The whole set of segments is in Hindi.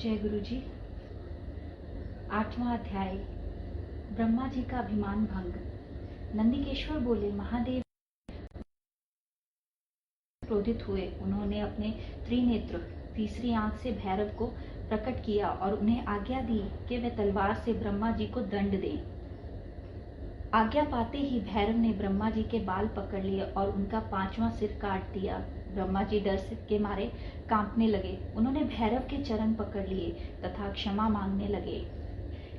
जय गुरु जी। 8वां अध्याय, ब्रह्मा जी का अभिमान भंग। नंदिकेश्वर बोले, महादेव क्रोधित हुए। उन्होंने अपने त्रिनेत्र तीसरी आंख से भैरव को प्रकट किया और उन्हें आज्ञा दी कि वे तलवार से ब्रह्मा जी को दंड दें। आज्ञा पाते ही भैरव ने ब्रह्मा जी के बाल पकड़ लिए और उनका 5वां सिर काट दिया। ब्रह्मा जी डर के मारे कांपने लगे। उन्होंने भैरव के चरण पकड़ लिए तथा क्षमा मांगने लगे।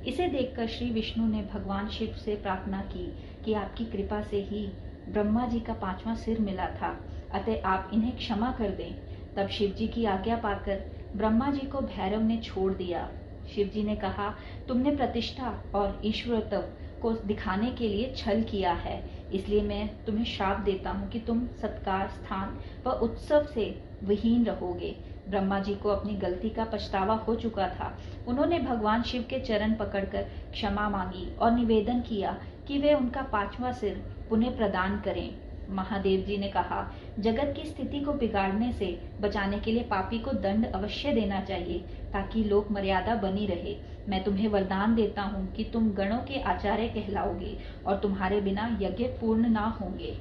इसे देखकर श्री विष्णु ने भगवान शिव से प्रार्थना की कि आपकी कृपा से ही ब्रह्मा जी का 5वां सिर मिला था, अतः आप इन्हें क्षमा कर दें। तब शिव जी की आज्ञा पाकर ब्रह्मा जी को भैरव ने छोड़ दिया। शिव जी ने कहा, तुमने प्रतिष्ठा और ईश्वरत्व को दिखाने के लिए छल किया है, इसलिए मैं तुम्हें श्राप देता हूँ कि तुम सत्कार, स्थान व उत्सव से विहीन रहोगे। ब्रह्मा जी को अपनी गलती का पछतावा हो चुका था। उन्होंने भगवान शिव के चरण पकड़कर क्षमा मांगी और निवेदन किया कि वे उनका 5वां सिर पुनः प्रदान करें। महादेव जी ने कहा, जगत की स्थिति को बिगाड़ने से बचाने के लिए पापी को दंड अवश्य देना चाहिए ताकि लोक मर्यादा बनी रहे। मैं तुम्हें वरदान देता हूँ कि तुम गणों के आचार्य कहलाओगे और तुम्हारे बिना यज्ञ पूर्ण ना होंगे।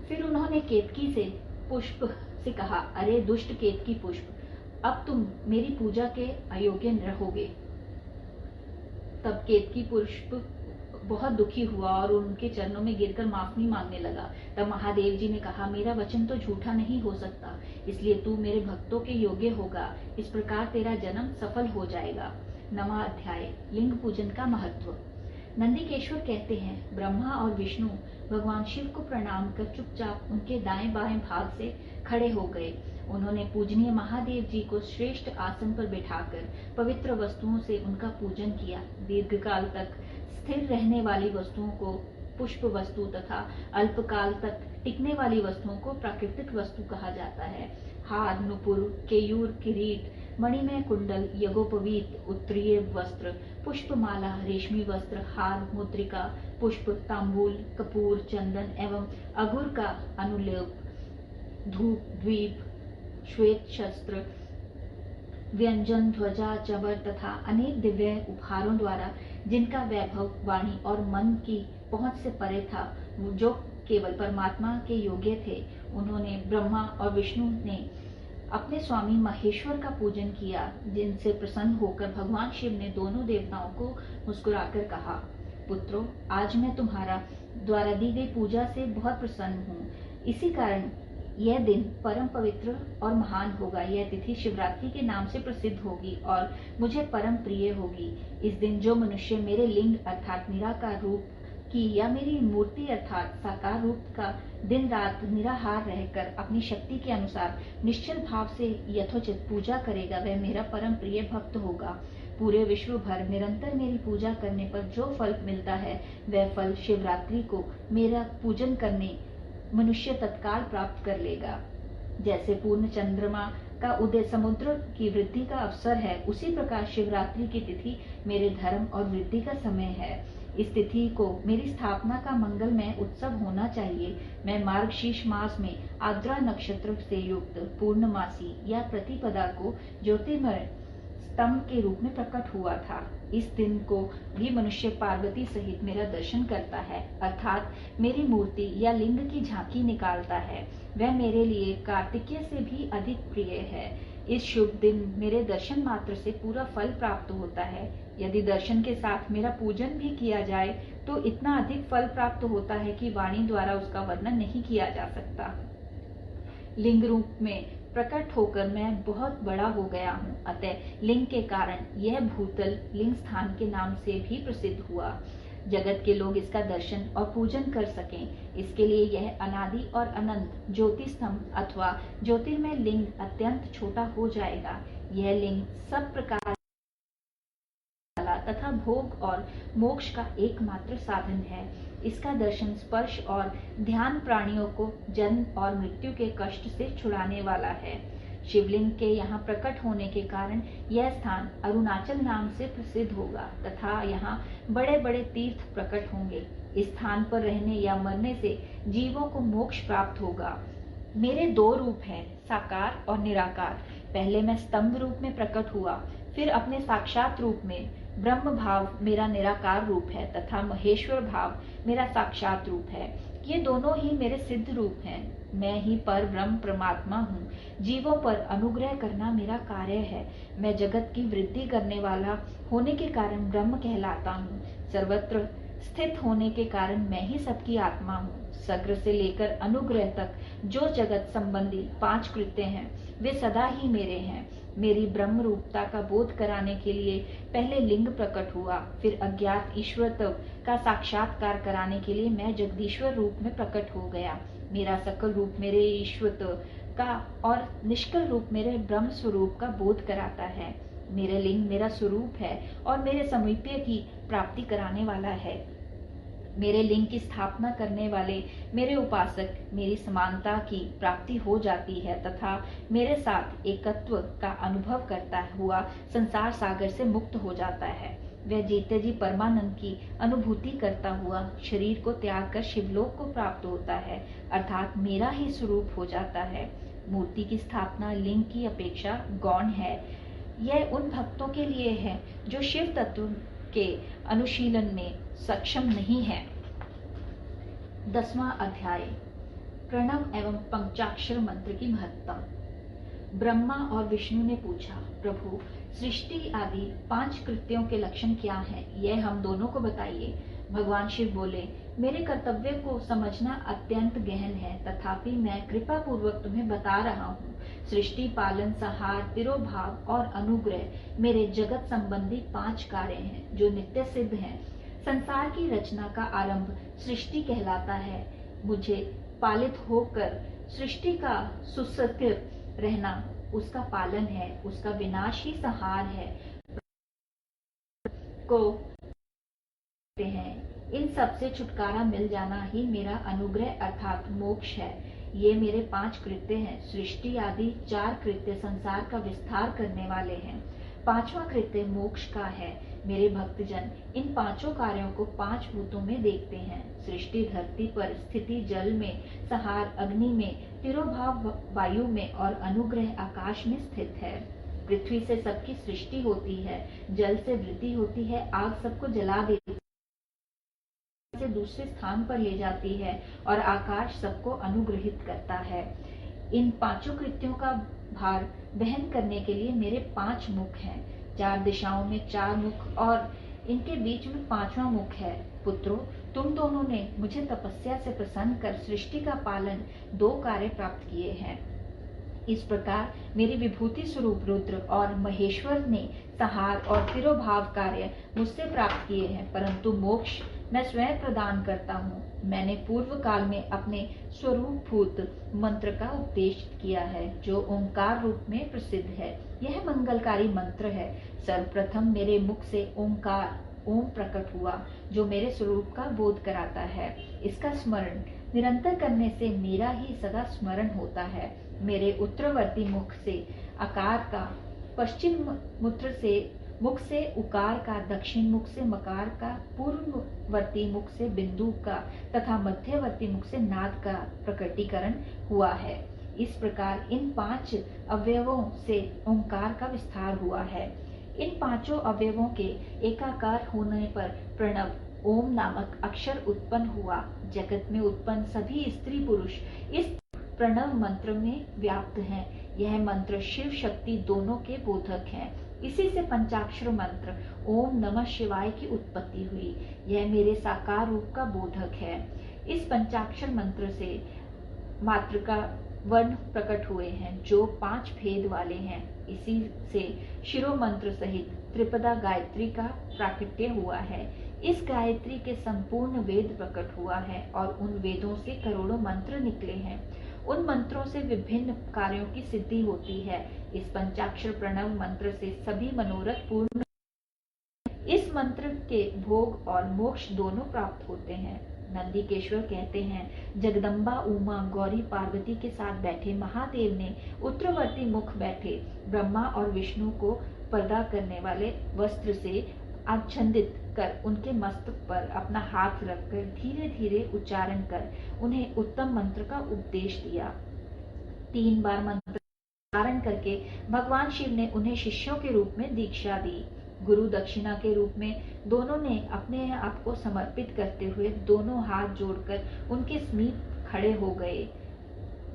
फिर उन्होंने केतकी से पुष्प से कहा, अरे दुष्ट केतकी पुष्प, अब तुम मेरी पूजा के अयोग्य रहोगे। तब केतकी पुष्प बहुत दुखी हुआ और उनके चरणों में गिरकर माफी मांगने लगा। तब महादेव जी ने कहा, मेरा वचन तो झूठा नहीं हो सकता, इसलिए तू मेरे भक्तों के योग्य होगा। इस प्रकार तेरा जन्म सफल हो जाएगा। 9वां अध्याय, लिंग पूजन का महत्व। नंदिकेश्वर कहते हैं, ब्रह्मा और विष्णु भगवान शिव को प्रणाम कर चुपचाप उनके दाएं बाएं भाग से खड़े हो गए। उन्होंने पूजनीय महादेव जी को श्रेष्ठ आसन पर बैठाकर पवित्र वस्तुओं से उनका पूजन किया। दीर्घकाल तक स्थिर रहने वाली वस्तुओं को पुष्प वस्तु तथा अल्पकाल तक टिकने वाली वस्तुओं को प्राकृतिक वस्तु कहा जाता है। हार, नुपुर, केयूर, किरीट, मणिमय कुंडल, यज्ञोपवीत, उत्तरीय वस्त्र, पुष्पमाला, रेशमी वस्त्र, हार, मुद्रिका, पुष्प, तांबूल, कपूर, चंदन एवं अगुर का अनुलेप, धूप, द्वीप, श्वेत शस्त्र, व्यंजन, ध्वजा, चबर तथा अनेक दिव्य उपहारों द्वारा जिनका वैभव वाणी और मन की पहुंच से परे था, जो केवल परमात्मा के योग्य थे, उन्होंने ब्रह्मा और विष्णु ने अपने स्वामी महेश्वर का पूजन किया, जिनसे प्रसन्न होकर भगवान शिव ने दोनों देवताओं को मुस्कुराकर कहा, पुत्रों, आज मैं तुम्हारा द्वारा दी गई पूजा से बहुत प्रसन्न हूँ। इसी कारण यह दिन परम पवित्र और महान होगा। यह तिथि शिवरात्रि के नाम से प्रसिद्ध होगी और मुझे परम प्रिय होगी। इस दिन जो मनुष्य मेरे लिंग अर्थात निराकार रूप की या मेरी मूर्ति अर्थात साकार रूप का दिन रात निराहार रहकर अपनी शक्ति के अनुसार निश्चल भाव से यथोचित पूजा करेगा, वह मेरा परम प्रिय भक्त होगा। पूरे विश्व भर निरंतर मेरी पूजा करने पर जो फल मिलता है, वह फल शिवरात्रि को मेरा पूजन करने मनुष्य तत्काल प्राप्त कर लेगा। जैसे पूर्ण चंद्रमा का उदय समुद्र की वृद्धि का अवसर है, उसी प्रकार शिवरात्रि की तिथि मेरे धर्म और वृद्धि का समय है। इस तिथि को मेरी स्थापना का मंगलमय उत्सव होना चाहिए। मैं मार्गशीर्ष मास में आद्रा नक्षत्र से युक्त पूर्णमासी या प्रतिपदा को ज्योतिर्मय स्तंभ के रूप में प्रकट हुआ था। इस दिन को भी मनुष्य पार्वती सहित मेरा दर्शन करता है, अर्थात मेरी मूर्ति या लिंग की झांकी निकालता है। वह मेरे लिए कार्तिकेय से भी अधिक प्रिय है। इस शुभ दिन मेरे दर्शन मात्र से पूरा फल प्राप्त होता है। यदि दर्शन के साथ मेरा पूजन भी किया जाए तो इतना अधिक फल प्राप्त होता है कि वाणी द्वारा उसका वर्णन नहीं किया जा सकता। लिंग रूप में प्रकट होकर मैं बहुत बड़ा हो गया हूँ, अतः लिंग के कारण यह भूतल लिंग स्थान के नाम से भी प्रसिद्ध हुआ। जगत के लोग इसका दर्शन और पूजन कर सकें, इसके लिए यह अनादि और अनंत ज्योति स्तंभ अथवा ज्योतिर्मय लिंग अत्यंत छोटा हो जाएगा। यह लिंग सब प्रकार तथा भोग और मोक्ष का एकमात्र साधन है। इसका दर्शन, स्पर्श और ध्यान प्राणियों को जन्म और मृत्यु के कष्ट से छुड़ाने वाला है। शिवलिंग के यहाँ प्रकट होने के कारण यह स्थान अरुणाचल नाम से प्रसिद्ध होगा तथा यहाँ बड़े बड़े तीर्थ प्रकट होंगे। इस स्थान पर रहने या मरने से जीवों को मोक्ष प्राप्त होगा। मेरे 2 रूप हैं, साकार और निराकार। पहले मैं स्तंभ रूप में प्रकट हुआ, फिर अपने साक्षात रूप में। ब्रह्म भाव मेरा निराकार रूप है तथा महेश्वर भाव मेरा साक्षात रूप है। ये दोनों ही मेरे सिद्ध रूप हैं। मैं ही पर ब्रह्म परमात्मा हूँ। जीवों पर अनुग्रह करना मेरा कार्य है। मैं जगत की वृद्धि करने वाला होने के कारण ब्रह्म कहलाता हूँ। सर्वत्र स्थित होने के कारण मैं ही सबकी आत्मा हूँ। सग्र से लेकर अनुग्रह तक जो जगत संबंधी 5 कृत्य हैं, वे सदा ही मेरे हैं। मेरी ब्रह्म रूपता का बोध कराने के लिए पहले लिंग प्रकट हुआ, फिर अज्ञात ईश्वरत्व का साक्षात्कार कराने के लिए मैं जगदीश्वर रूप में प्रकट हो गया। मेरा सकल रूप मेरे ईश्वरत्व का और निष्कल रूप मेरे ब्रह्म स्वरूप का बोध कराता है। मेरे लिंग मेरा स्वरूप है और मेरे समीप्य की प्राप्ति कराने वाला है। मेरे लिंग की स्थापना करने वाले मेरे उपासक मेरी समानता की प्राप्ति हो जाती है तथा मेरे साथ एकत्व का अनुभव करता हुआ संसार सागर से मुक्त हो जाता है। वह जीते जी परमानंद की अनुभूति करता हुआ शरीर को त्याग कर शिवलोक को प्राप्त होता है, अर्थात मेरा ही स्वरूप हो जाता है। मूर्ति की स्थापना लिंग की अपेक्षा गौण है। यह उन भक्तों के लिए है जो शिव तत्व के अनुशीलन में सक्षम नहीं है। 10वां अध्याय, प्रणव एवं पंचाक्षर मंत्र की महत्ता। ब्रह्मा और विष्णु ने पूछा, प्रभु, सृष्टि आदि 5 कृत्यों के लक्षण क्या हैं? यह हम दोनों को बताइए। भगवान शिव बोले, मेरे कर्तव्य को समझना अत्यंत गहन है, तथापि मैं कृपा पूर्वक तुम्हें बता रहा हूँ। सृष्टि, पालन, संहार, तिरोभाव और अनुग्रह मेरे जगत संबंधी 5 कार्य हैं जो नित्य सिद्ध हैं। संसार की रचना का आरंभ सृष्टि कहलाता है। मुझे पालित होकर सृष्टि का सुसंस्कृत रहना उसका पालन है, उसका विनाश ही संहार है। को हैं, इन सब से छुटकारा मिल जाना ही मेरा अनुग्रह अर्थात मोक्ष है। ये मेरे 5 कृत्य हैं। सृष्टि आदि 4 कृत्य संसार का विस्तार करने वाले हैं। 5वां कृत्य मोक्ष का है। मेरे भक्तजन इन 5 कार्यों को 5 भूतों में देखते हैं। सृष्टि धरती पर, स्थिति जल में, संहार अग्नि में, तिरोभाव वायु में और अनुग्रह आकाश में स्थित है। पृथ्वी से सबकी सृष्टि होती है, जल से वृद्धि होती है, आग सबको जला देती से दूसरे स्थान पर ले जाती है और आकाश सबको अनुग्रहित करता है। इन 5 कृत्यों का भार वहन करने के लिए मेरे 5 मुख हैं। 4 दिशाओं में 4 मुख और इनके बीच में 5वां मुख है। पुत्रों, तुम दोनों ने मुझे तपस्या से प्रसन्न कर सृष्टि का पालन 2 कार्य प्राप्त किए हैं। इस प्रकार मेरी विभूति स्वरूप रुद्र और महेश्वर ने संहार और तिरोभाव कार्य मुझसे प्राप्त किए हैं, परंतु मोक्ष मैं स्वयं प्रदान करता हूँ। मैंने पूर्व काल में अपने स्वरूपभूत मंत्र का उपदेश किया है, जो ओंकार रूप में प्रसिद्ध है। यह मंगलकारी मंत्र है। सर्वप्रथम मेरे मुख से ओंकार ओम प्रकट हुआ, जो मेरे स्वरूप का बोध कराता है। इसका स्मरण निरंतर करने से मेरा ही सदा स्मरण होता है। मेरे उत्तरवर्ती मुख से आकार का, पश्चिम मुख से उकार का, दक्षिण मुख से मकार का, पूर्ववर्ती मुख से बिंदु का तथा मध्यवर्ती मुख से नाद का प्रकटीकरण हुआ है। इस प्रकार इन 5 अवयवों से ओंकार का विस्तार हुआ है। इन 5 अवयवों के एकाकार होने पर प्रणव ओम नामक अक्षर उत्पन्न हुआ। जगत में उत्पन्न सभी स्त्री पुरुष इस प्रणव मंत्र में व्याप्त हैं। यह मंत्र शिव शक्ति दोनों के बोधक है। इसी से पंचाक्षर मंत्र ओम नमः शिवाय की उत्पत्ति हुई। यह मेरे साकार रूप का बोधक है। इस पंचाक्षर मंत्र से मातृका वर्ण प्रकट हुए हैं, जो 5 भेद वाले हैं। इसी से शिरो मंत्र सहित त्रिपदा गायत्री का प्राकट्य हुआ है। इस गायत्री के संपूर्ण वेद प्रकट हुआ है और उन वेदों से करोड़ों मंत्र निकले हैं। उन मंत्रों से विभिन्न कार्यों की सिद्धि होती है। इस पंचाक्षर प्रणव मंत्र से सभी मनोरथ पूर्ण। इस मंत्र के भोग और मोक्ष दोनों प्राप्त होते हैं। नंदीकेश्वर कहते हैं, जगदम्बा उमा गौरी पार्वती के साथ बैठे महादेव ने उत्तरवर्ती मुख बैठे ब्रह्मा और विष्णु को पर्दा करने वाले वस्त्र से आच्छादित कर उनके मस्तक पर अपना हाथ रखकर धीरे धीरे उच्चारण कर उन्हें उत्तम मंत्र का उपदेश दिया। 3 बार मंत्र धारण करके भगवान शिव ने उन्हें शिष्यों के रूप में दीक्षा दी। गुरु दक्षिणा के रूप में दोनों ने अपने आप को समर्पित करते हुए दोनों हाथ जोड़कर उनके समीप खड़े हो गए।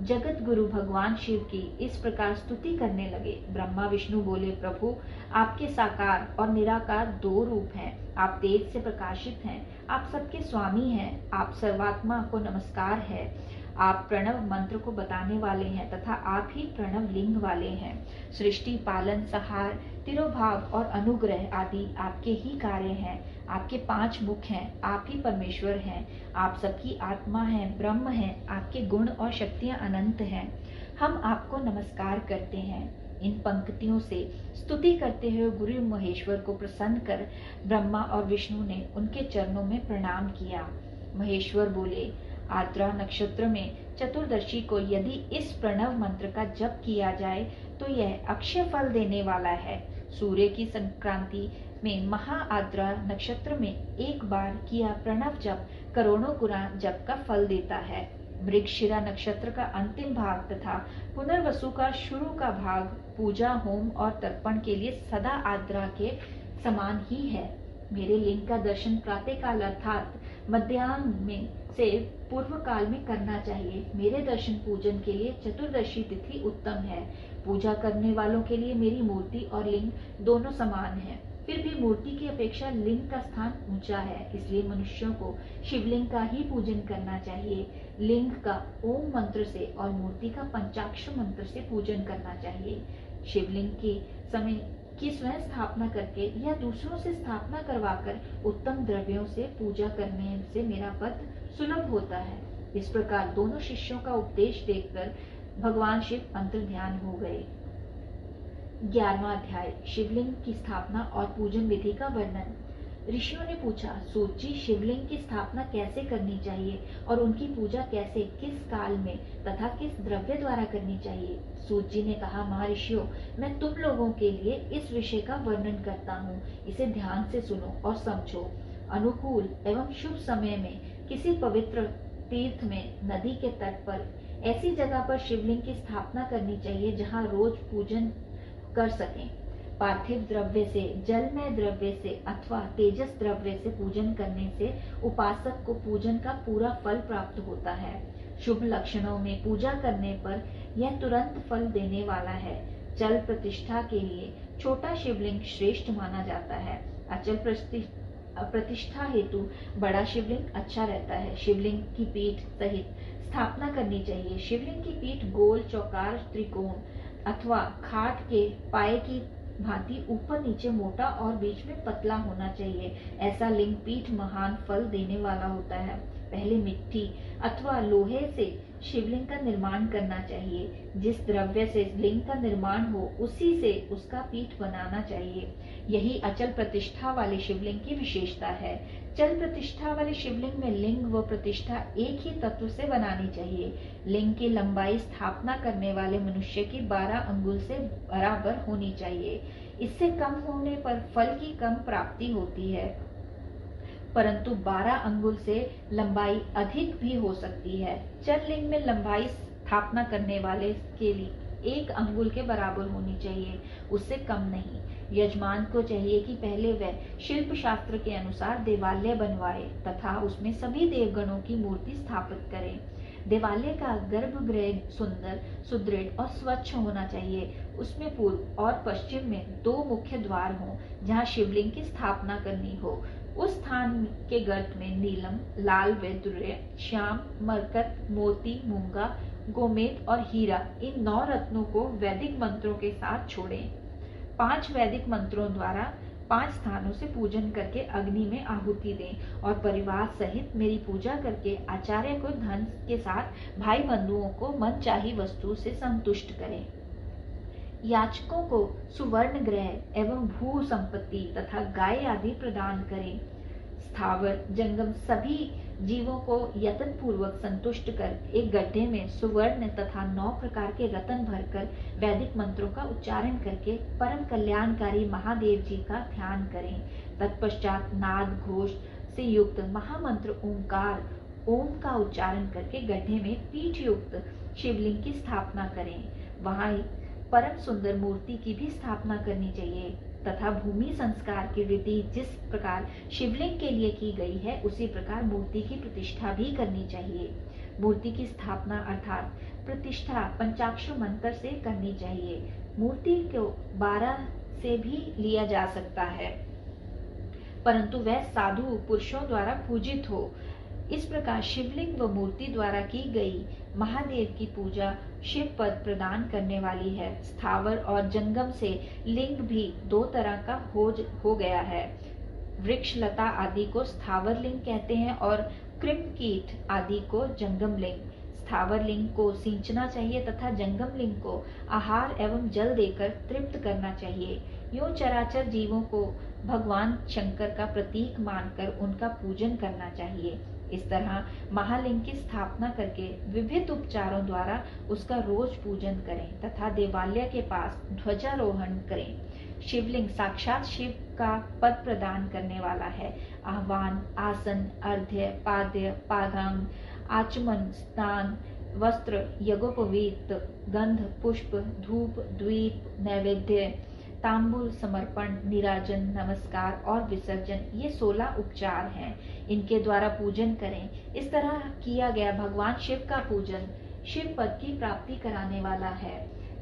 जगत गुरु भगवान शिव की इस प्रकार स्तुति करने लगे। ब्रह्मा विष्णु बोले, प्रभु आपके साकार और निराकार दो रूप हैं। आप तेज से प्रकाशित हैं, आप सबके स्वामी हैं, आप सर्वात्मा को नमस्कार है। आप प्रणव मंत्र को बताने वाले हैं तथा आप ही प्रणव लिंग वाले हैं। सृष्टि, पालन, संहार, तिरोभाव और अनुग्रह आदि आपके ही कार्य हैं। आपके 5 मुख हैं, आप ही परमेश्वर हैं। आप सबकी आत्मा हैं, ब्रह्म हैं, आपके गुण और शक्तियां अनंत हैं। हम आपको नमस्कार करते हैं। इन पंक्तियों से स्तुति करते हुए गुरु महेश्वर को प्रसन्न कर ब्रह्मा और विष्णु ने उनके चरणों में प्रणाम किया। महेश्वर बोले, आद्रा नक्षत्र में चतुर्दशी को यदि इस प्रणव मंत्र का जप किया जाए तो यह अक्षय फल देने वाला है। सूर्य की संक्रांति में महा आद्रा नक्षत्र में एक बार किया प्रणव जप करोड़ों गुना जप का फल देता है। मृगशिरा नक्षत्र का अंतिम भाग तथा पुनर्वसु का शुरू का भाग पूजा, होम और तर्पण के लिए सदा आद्रा के समान ही है। मेरे लिंग का दर्शन प्रातः काल अर्थात मध्याह्न में से पूर्व काल में करना चाहिए। मेरे दर्शन पूजन के लिए चतुर्दशी तिथि उत्तम है। पूजा करने वालों के लिए मेरी मूर्ति और लिंग दोनों समान है। फिर भी मूर्ति की अपेक्षा लिंग का स्थान ऊंचा है, इसलिए मनुष्यों को शिवलिंग का ही पूजन करना चाहिए। लिंग का ओम मंत्र से और मूर्ति का पंचाक्षर मंत्र से पूजन करना चाहिए। शिवलिंग के समय की स्वयं स्थापना करके या दूसरों से स्थापना करवाकर उत्तम द्रव्यों से पूजा करने से मेरा पद सुलभ होता है। इस प्रकार दोनों शिष्यों का उपदेश देखकर भगवान शिव अंतर्ध्यान हो गए। 11वां अध्याय, शिवलिंग की स्थापना और पूजन विधि का वर्णन। ऋषियों ने पूछा, सूत जी, शिवलिंग की स्थापना कैसे करनी चाहिए और उनकी पूजा कैसे, किस काल में तथा किस द्रव्य द्वारा करनी चाहिए। सूत जी ने कहा, महर्षियों, मैं तुम लोगों के लिए इस विषय का वर्णन करता हूँ। इसे ध्यान से सुनो और समझो। अनुकूल एवं शुभ समय में किसी पवित्र तीर्थ में, नदी के तट पर ऐसी जगह पर शिवलिंग की स्थापना करनी चाहिए जहाँ रोज पूजन कर सकें। पार्थिव द्रव्य से, जलमय द्रव्य से अथवा तेजस द्रव्य से पूजन करने से उपासक को पूजन का पूरा फल प्राप्त होता है। शुभ लक्षणों में पूजा करने पर यह तुरंत फल देने वाला है। चल प्रतिष्ठा के लिए छोटा शिवलिंग श्रेष्ठ माना जाता है। अचल प्रतिष्ठा हेतु बड़ा शिवलिंग अच्छा रहता है। शिवलिंग की पीठ सहित स्थापना करनी चाहिए। शिवलिंग की पीठ गोल, चौकार, त्रिकोण अथवा खाट के पाए की भांति ऊपर नीचे मोटा और बीच में पतला होना चाहिए। ऐसा लिंग पीठ महान फल देने वाला होता है। पहले मिट्टी अथवा लोहे से शिवलिंग का निर्माण करना चाहिए। जिस द्रव्य से लिंग का निर्माण हो उसी से उसका पीठ बनाना चाहिए। यही अचल प्रतिष्ठा वाले शिवलिंग की विशेषता है। चल प्रतिष्ठा वाले शिवलिंग में लिंग व प्रतिष्ठा एक ही तत्व से बनानी चाहिए। लिंग की लंबाई स्थापना करने वाले मनुष्य की 12 अंगुल से बराबर होनी चाहिए। इससे कम होने पर फल की कम प्राप्ति होती है, परंतु 12 अंगुल से लंबाई अधिक भी हो सकती है। चल लिंग में लंबाई स्थापना करने वाले के लिए 1 अंगुल के बराबर होनी चाहिए, उससे कम नहीं। यजमान को चाहिए कि पहले वह शिल्प शास्त्र के अनुसार देवालय बनवाए तथा उसमें सभी देवगणों की मूर्ति स्थापित करे। देवालय का गर्भगृह सुंदर, सुदृढ़ और स्वच्छ होना चाहिए। उसमें पूर्व और पश्चिम में 2 मुख्य द्वार हों जहाँ शिवलिंग की स्थापना करनी हो। उस स्थान के गर्त में नीलम, लाल वैदुर्य, श्याम, मरकत, मोती, मूंगा, गोमेद और हीरा, इन 9 रत्नों को वैदिक मंत्रों के साथ छोड़ें। 5 वैदिक मंत्रों द्वारा 5 स्थानों से पूजन करके अग्नि में आहुति दें और परिवार सहित मेरी पूजा करके आचार्य को धन के साथ भाई बंधुओं को मनचाही वस्तु से संतुष्ट करें। याचकों को सुवर्ण ग्रह एवं भू संपत्ति तथा गाय आदि प्रदान करें। स्थावर जंगम सभी जीवों को यत्न पूर्वक संतुष्ट कर एक गड्ढे में सुवर्ण तथा 9 प्रकार के रत्न भरकर वैदिक मंत्रों का उच्चारण करके परम कल्याणकारी महादेव जी का ध्यान करें। तत्पश्चात नाद घोष से युक्त महामंत्र ओंकार ओम का उच्चारण करके गड्ढे में पीठ युक्त शिवलिंग की स्थापना करें। वहां परम सुंदर मूर्ति की भी स्थापना करनी चाहिए तथा भूमि संस्कार की रीति जिस प्रकार शिवलिंग के लिए की गई है उसी प्रकार मूर्ति की प्रतिष्ठा भी करनी चाहिए। मूर्ति की स्थापना अर्थात प्रतिष्ठा पंचाक्षर मंत्र से करनी चाहिए। मूर्ति को 12 से भी लिया जा सकता है, परंतु वह साधु पुरुषों द्वारा पूजित हो। इस प्रकार शिवलिंग व मूर्ति द्वारा की गई महादेव की पूजा शिव पद प्रदान करने वाली है। स्थावर और जंगम से लिंग भी 2 तरह का हो गया है। वृक्ष लता आदि को स्थावर लिंग कहते हैं और कृम कीट आदि को जंगम लिंग। स्थावर लिंग को सींचना चाहिए तथा जंगम लिंग को आहार एवं जल देकर तृप्त करना चाहिए। यूं चराचर जीवों को भगवान शंकर का प्रतीक मानकर उनका पूजन करना चाहिए। इस तरह महालिंग की स्थापना करके विविध उपचारों द्वारा उसका रोज पूजन करें तथा देवालय के पास ध्वजारोहण करें। शिवलिंग साक्षात शिव का पद प्रदान करने वाला है। आह्वान, आसन, अर्घ्य, पाद्य, पादांग, आचमन, स्नान, वस्त्र, यज्ञोपवीत, गंध, पुष्प, धूप, द्वीप, नैवेद्य, तांबूल समर्पण, निराजन, नमस्कार और विसर्जन, ये 16 उपचार हैं। इनके द्वारा पूजन करें। इस तरह किया गया भगवान शिव का पूजन शिव पद की प्राप्ति कराने वाला है।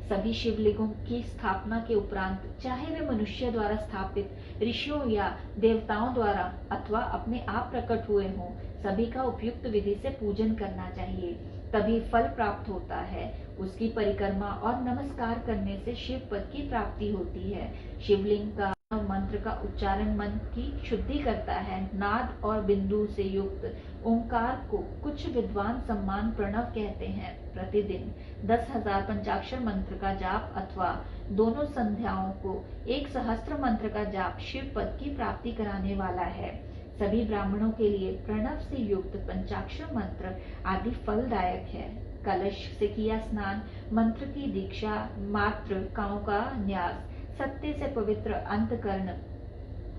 सभी शिवलिंगों की स्थापना के उपरांत चाहे वे मनुष्य द्वारा स्थापित, ऋषियों या देवताओं द्वारा अथवा अपने आप प्रकट हुए हों, सभी का उपयुक्त विधि से पूजन करना चाहिए, तभी फल प्राप्त होता है। उसकी परिक्रमा और नमस्कार करने से शिव पद की प्राप्ति होती है। शिवलिंग का मंत्र का उच्चारण मन की शुद्धि करता है। नाद और बिंदु से युक्त ओंकार को कुछ विद्वान सम्मान प्रणव कहते हैं। प्रतिदिन 10,000 पंचाक्षर मंत्र का जाप अथवा दोनों संध्याओं को 1 सहस्त्र मंत्र का जाप शिव पद की प्राप्ति कराने वाला है। सभी ब्राह्मणों के लिए प्रणव से युक्त पंचाक्षर मंत्र आदि फलदायक है। कलश से किया स्नान, मंत्र की दीक्षा, मातृकाओं का न्यास, सत्य से पवित्र अंतकरण,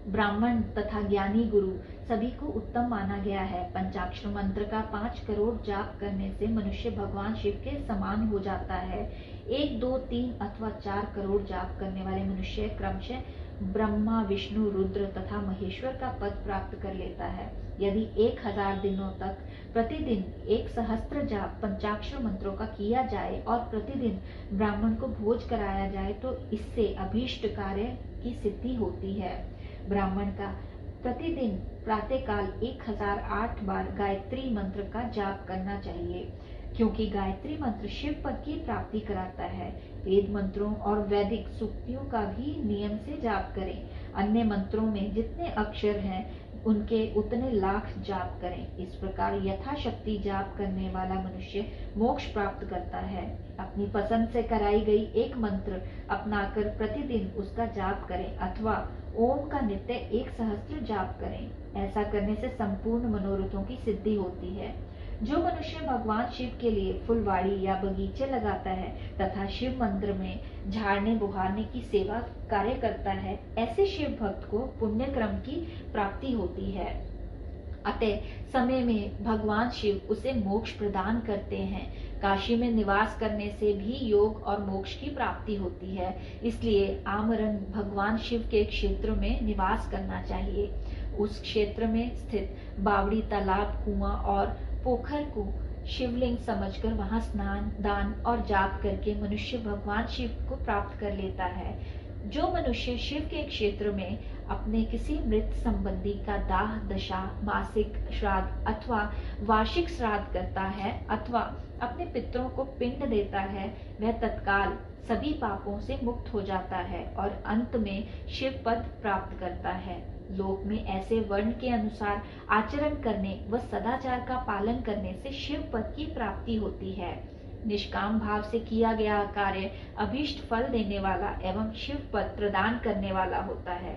ब्राह्मण तथा ज्ञानी गुरु सभी को उत्तम माना गया है। पंचाक्षर मंत्र का 5 करोड़ जाप करने से मनुष्य भगवान शिव के समान हो जाता है। 1, 2, 3 अथवा 4 करोड़ जाप करने वाले मनुष्य क्रमशः ब्रह्मा, विष्णु, रुद्र तथा महेश्वर का पद प्राप्त कर लेता है। यदि 1000 दिनों तक प्रतिदिन 1 सहस्त्र जाप पंचाक्षर मंत्रों का किया जाए और प्रतिदिन ब्राह्मण को भोज कराया जाए तो इससे अभीष्ट कार्य की सिद्धि होती है। ब्राह्मण का प्रतिदिन प्रातःकाल 1008 बार गायत्री मंत्र का जाप करना चाहिए, क्योंकि गायत्री मंत्र शिव पद की प्राप्ति कराता है। वेद मंत्रों और वैदिक सूक्तियों का भी नियम से जाप करें। अन्य मंत्रों में जितने अक्षर हैं उनके उतने लाख जाप करें। इस प्रकार यथाशक्ति जाप करने वाला मनुष्य मोक्ष प्राप्त करता है। अपनी पसंद से कराई गई एक मंत्र अपनाकर प्रतिदिन उसका जाप करें अथवा ओम का नित्य 1 सहस्त्र जाप करें। ऐसा करने से संपूर्ण मनोरथों की सिद्धि होती है। जो मनुष्य भगवान शिव के लिए फुलवाड़ी या बगीचे लगाता है तथा शिव मंदिर में झाड़ने बुहारने की सेवा कार्य करता है, ऐसे शिव भक्त को पुण्य क्रम की प्राप्ति होती है। अतः समय में भगवान शिव उसे मोक्ष प्रदान करते हैं। काशी में निवास करने से भी योग और मोक्ष की प्राप्ति होती है। इसलिए आमरण भगवान शिव के क्षेत्र में निवास करना चाहिए। उस क्षेत्र में स्थित बावड़ी, तालाब, कुआं और पोखर को शिवलिंग समझकर वहां स्नान, दान और जाप करके मनुष्य भगवान शिव को प्राप्त कर लेता है। जो मनुष्य शिव के क्षेत्र में अपने किसी मृत संबंधी का दाह दशा, मासिक श्राद्ध अथवा वार्षिक श्राद्ध करता है अथवा अपने पितरों को पिंड देता है, वह तत्काल सभी पापों से मुक्त हो जाता है और अंत में शिव पद प्राप्त करता है। लोक में ऐसे वर्ण के अनुसार आचरण करने व सदाचार का पालन करने से शिव पद की प्राप्ति होती है। निष्काम भाव से किया गया कार्य अभीष्ट फल देने वाला एवं शिव पद प्रदान करने वाला होता है।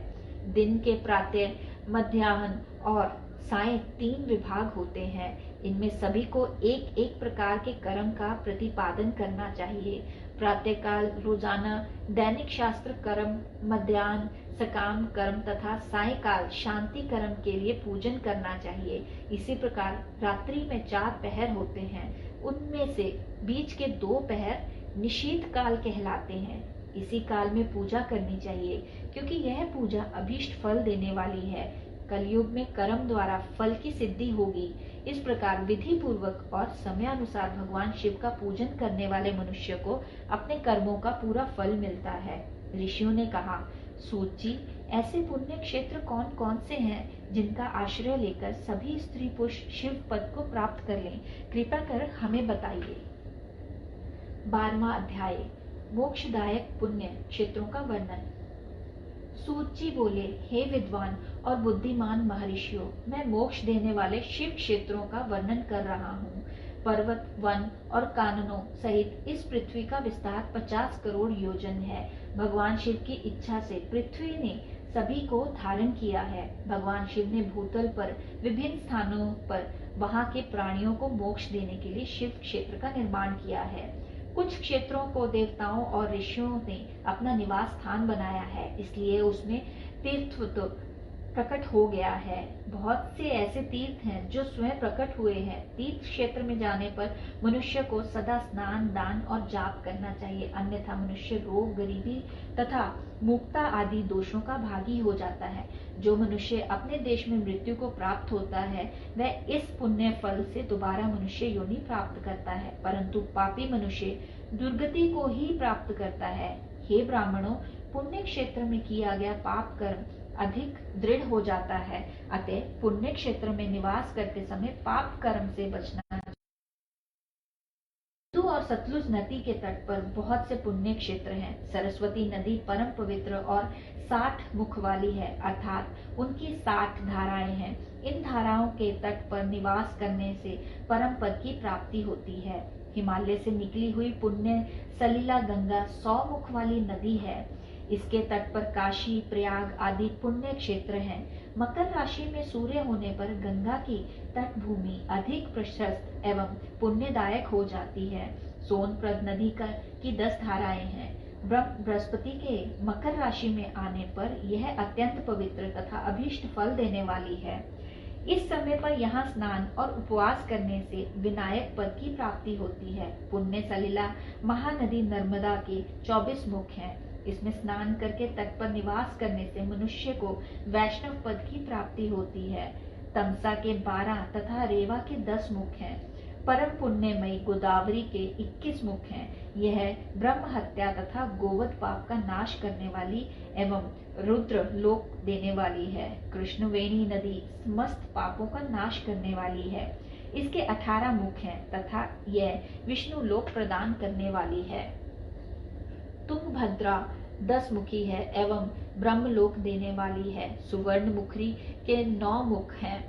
दिन के प्रातः, मध्याह्न और सायं 3 विभाग होते हैं। इनमें सभी को एक एक प्रकार के कर्म का प्रतिपादन करना चाहिए। प्रातःकाल रोजाना दैनिक शास्त्र कर्म, मध्याह्न सकाम कर्म तथा सायंकाल शांति कर्म के लिए पूजन करना चाहिए। इसी प्रकार रात्रि में 4 पहर होते हैं। उनमें से बीच के 2 पहर निषेध काल कहलाते हैं। इसी काल में पूजा करनी चाहिए, क्योंकि यह पूजा अभीष्ट फल देने वाली है। कलयुग में कर्म द्वारा फल की सिद्धि होगी। इस प्रकार विधि पूर्वक और समयानुसार भगवान शिव का पूजन करने वाले मनुष्य को अपने कर्मों का पूरा फल मिलता है। ऋषियों ने कहा, सूत जी, ऐसे पुण्य क्षेत्र कौन कौन से हैं जिनका आश्रय लेकर सभी स्त्री पुरुष शिव पद को प्राप्त कर लें? कृपा कर हमें बताइए। 12वां अध्याय, मोक्षदायक पुण्य क्षेत्रों का वर्णन। सूत जी बोले, हे विद्वान और बुद्धिमान महर्षियों, मैं मोक्ष देने वाले शिव क्षेत्रों का वर्णन कर रहा हूँ। पर्वत, वन और काननों सहित इस पृथ्वी का विस्तार 50 करोड़ योजन है। भगवान शिव की इच्छा से पृथ्वी ने सभी को धारण किया है। भगवान शिव ने भूतल पर विभिन्न स्थानों पर वहां के प्राणियों को मोक्ष देने के लिए शिव क्षेत्र का निर्माण किया है। कुछ क्षेत्रों को देवताओं और ऋषियों ने अपना निवास स्थान बनाया है, इसलिए उसमें तीर्थ प्रकट हो गया है। बहुत से ऐसे तीर्थ हैं जो स्वयं प्रकट हुए हैं। तीर्थ क्षेत्र में जाने पर मनुष्य को सदा स्नान, दान और जाप करना चाहिए, अन्यथा मनुष्य रोग, गरीबी तथा मूर्खता आदि दोषों का भागी हो जाता है। जो मनुष्य अपने देश में मृत्यु को प्राप्त होता है, वह इस पुण्य फल से दोबारा मनुष्य योनि प्राप्त करता है, परंतु पापी मनुष्य दुर्गति को ही प्राप्त करता है। हे ब्राह्मणों, पुण्य क्षेत्र में किया गया पाप कर्म अधिक दृढ़ हो जाता है, अतः पुण्य क्षेत्र में निवास करते समय पाप कर्म से बचना चाहिए। सिंधु और सतलुज नदी के तट पर बहुत से पुण्य क्षेत्र हैं। सरस्वती नदी परम पवित्र और 60 मुख वाली है, अर्थात उनकी 60 धाराएं हैं। इन धाराओं के तट पर निवास करने से परम पद की प्राप्ति होती है। हिमालय से निकली हुई पुण्य सलिला गंगा 100 मुख वाली नदी है। इसके तट पर काशी, प्रयाग आदि पुण्य क्षेत्र हैं। मकर राशि में सूर्य होने पर गंगा की तटभूमि अधिक प्रशस्त एवं पुण्यदायक हो जाती है। सोनप्रद नदी की 10 धाराएं हैं। बृहस्पति के मकर राशि में आने पर यह अत्यंत पवित्र तथा अभीष्ट फल देने वाली है। इस समय पर यहाँ स्नान और उपवास करने से विनायक पद की प्राप्ति होती है। पुण्य सलिला महानदी नर्मदा के 24 मुख हैं। इसमें स्नान करके तट पर निवास करने से मनुष्य को वैष्णव पद की प्राप्ति होती है। तमसा के 12 तथा रेवा के 10 मुख हैं। परम पुण्यमयी गोदावरी के 21 मुख हैं। यह ब्रह्म हत्या तथा गोवध पाप का नाश करने वाली एवं रुद्र लोक देने वाली है। कृष्णवेणी नदी समस्त पापों का नाश करने वाली है। इसके 18 मुख हैं तथा यह विष्णु लोक प्रदान करने वाली है। तुंगभद्रा 10 मुखी है एवं ब्रह्मलोक देने वाली है। सुवर्ण मुखरी के 9 मुख हैं।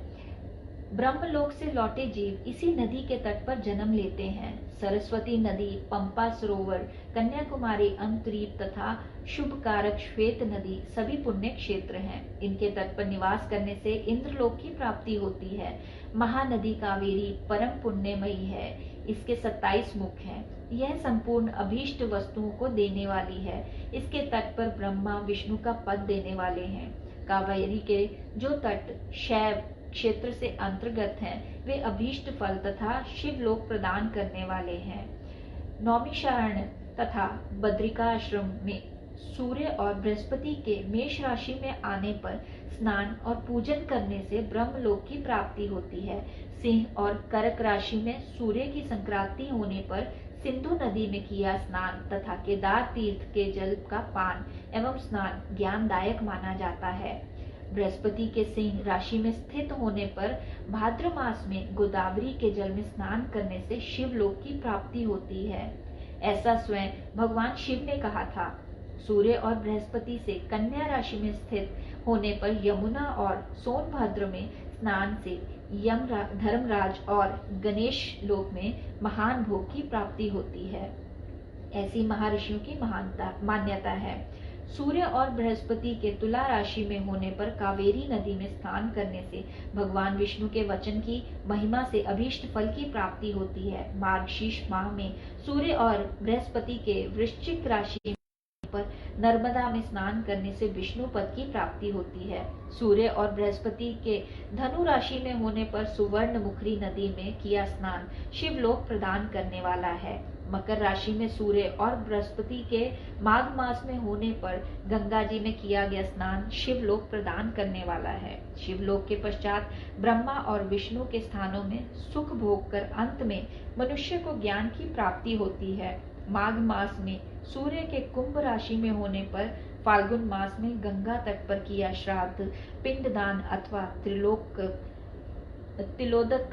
ब्रह्मलोक से लौटे जीव इसी नदी के तट पर जन्म लेते हैं। सरस्वती नदी, पंपा सरोवर, कन्याकुमारी, अंतरीप तथा शुभ कारक श्वेत नदी सभी पुण्य क्षेत्र हैं। इनके तट पर निवास करने से इंद्रलोक की प्राप्ति होती है। महानदी कावेरी परम पुण्यमयी है। इसके 27 मुख हैं। यह संपूर्ण अभीष्ट वस्तुओं को देने वाली है। इसके तट पर ब्रह्मा विष्णु का पद देने वाले हैं। कावेरी के जो तट शैव क्षेत्र से अंतर्गत हैं, वे अभीष्ट फल तथा शिवलोक प्रदान करने वाले हैं। नौमिषारण्य तथा बद्रिकाश्रम में सूर्य और बृहस्पति के मेष राशि में आने पर स्नान और पूजन करने से ब्रह्मलोक की प्राप्ति होती है। सिंह और कर्क राशि में सूर्य की संक्रांति होने पर सिंधु नदी में किया स्नान तथा केदार तीर्थ के जल का पान एवं स्नान ज्ञानदायक माना जाता है। बृहस्पति के सिंह राशि में स्थित होने पर भाद्र मास में गोदावरी के जल में स्नान करने से शिवलोक की प्राप्ति होती है। ऐसा स्वयं भगवान शिव ने कहा था। सूर्य और बृहस्पति से कन्या राशि में स्थित होने पर यमुना और सोनभद्र में स्नान से धर्मराज और गणेश लोक में महान भोग की प्राप्ति होती है। ऐसी महर्षियों की मान्यता है। सूर्य और बृहस्पति के तुला राशि में होने पर कावेरी नदी में स्नान करने से भगवान विष्णु के वचन की महिमा से अभीष्ट फल की प्राप्ति होती है। मार्गशीर्ष माह में सूर्य और बृहस्पति के वृश्चिक राशि पर नर्मदा में स्नान करने से विष्णु पद की प्राप्ति होती है। सूर्य और बृहस्पति के धनु राशि में होने पर सुवर्ण मुखरी नदी में किया स्नान शिवलोक प्रदान करने वाला है। मकर राशि में सूर्य और बृहस्पति के माघ मास में होने पर गंगा जी में किया गया स्नान शिवलोक प्रदान करने वाला है। शिवलोक के पश्चात ब्रह्मा और विष्णु के स्थानों में सुख भोग कर अंत में मनुष्य को ज्ञान की प्राप्ति होती है। माघ मास में सूर्य के कुंभ राशि में होने पर फाल्गुन मास में गंगा तट पर किया श्राद्ध, पिंडदान अथवा तिलोदक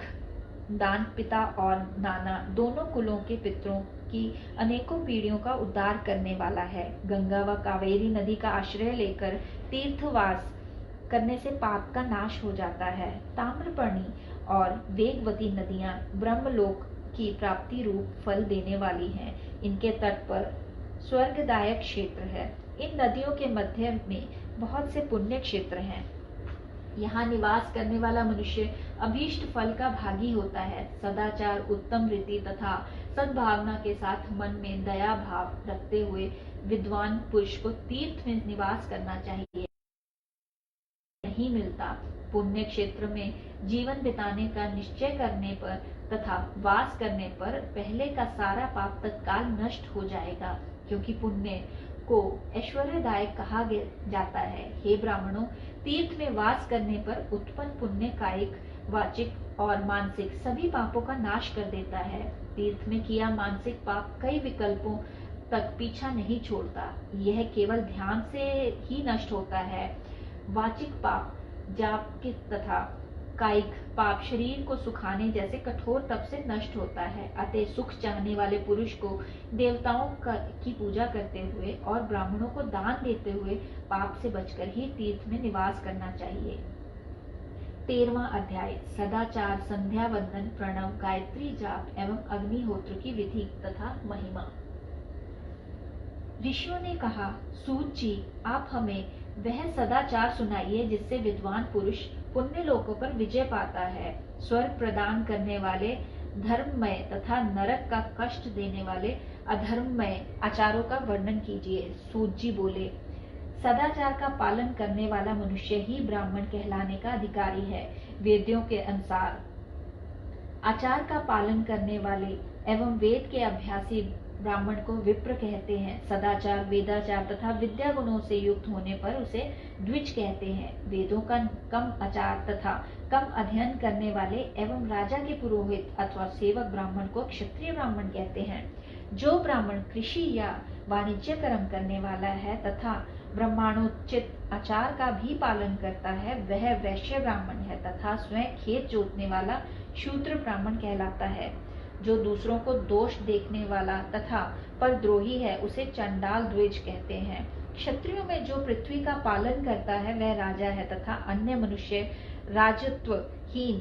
दान पिता और नाना दोनों कुलों के पितरों की अनेकों पीढ़ियों का उद्धार करने वाला है। गंगा व कावेरी नदी का आश्रय लेकर तीर्थवास करने से पाप का नाश हो जाता है। ताम्रपर्णी और वेगवती नदियां ब्रह्मलोक की प्राप्ति रूप फल देने वाली हैं। इनके तट पर स्वर्गदायक क्षेत्र है। इन नदियों के मध्य में बहुत से पुण्य क्षेत्र हैं। यहाँ निवास करने वाला मनुष्य अभीष्ट फल का भागी होता है। सदाचार, उत्तम रीति तथा सद्भावना के साथ मन में दया भाव रखते हुए विद्वान पुरुष को तीर्थ में निवास करना चाहिए। नहीं मिलता। पुण्य क्षेत्र में जीवन बिताने का निश्चय करने पर तथा वास करने पर पहले का सारा पाप तत्काल नष्ट हो जाएगा, क्योंकि पुण्य को ऐश्वर्यदायक कहा जाता है। हे ब्राह्मणों, तीर्थ में वास करने पर उत्पन्न पुण्य कायिक, वाचिक और मानसिक सभी पापों का नाश कर देता है। तीर्थ में किया मानसिक पाप कई विकल्पों तक पीछा नहीं छोड़ता। यह केवल ध्यान से ही नष्ट होता है। वाचिक पाप जाप के तथा कायिक पाप शरीर को सुखाने जैसे कठोर तप से नष्ट होता है। अतः सुख चाहने वाले पुरुष को देवताओं की पूजा करते हुए और ब्राह्मणों को दान देते हुए पाप से बचकर ही तीर्थ में निवास करना चाहिए। 13वां अध्याय सदाचार, संध्या वंदन, प्रणव, गायत्री जाप एवं अग्निहोत्र की विधि तथा महिमा। ऋषियों ने कहा, सूत जी, आप हमें वह सदाचार सुनाइए जिससे विद्वान पुरुष पुण्य लोकों पर विजय पाता है। स्वर्ग प्रदान करने वाले धर्ममय तथा नरक का कष्ट देने वाले अधर्ममय आचारों का वर्णन कीजिए। सूत जी बोले, सदाचार का पालन करने वाला मनुष्य ही ब्राह्मण कहलाने का अधिकारी है। वेदों के अनुसार आचार का पालन करने वाले एवं वेद के अभ्यासी ब्राह्मण को विप्र कहते हैं। सदाचार, वेदाचार तथा विद्या गुणों से युक्त होने पर उसे द्विज कहते हैं। वेदों का कम आचार तथा कम अध्ययन करने वाले एवं राजा के पुरोहित अथवा सेवक ब्राह्मण को क्षत्रिय ब्राह्मण कहते हैं। जो ब्राह्मण कृषि या वाणिज्य कर्म करने वाला है तथा ब्राह्मणोचित आचार का भी पालन करता है, वह वैश्य ब्राह्मण है तथा स्वयं खेत जोतने वाला शूद्र ब्राह्मण कहलाता है। जो दूसरों को दोष देखने वाला तथा परद्रोही है, उसे चंडाल द्विज कहते हैं। क्षत्रियों में जो पृथ्वी का पालन करता है वह राजा है तथा अन्य मनुष्य राजत्वहीन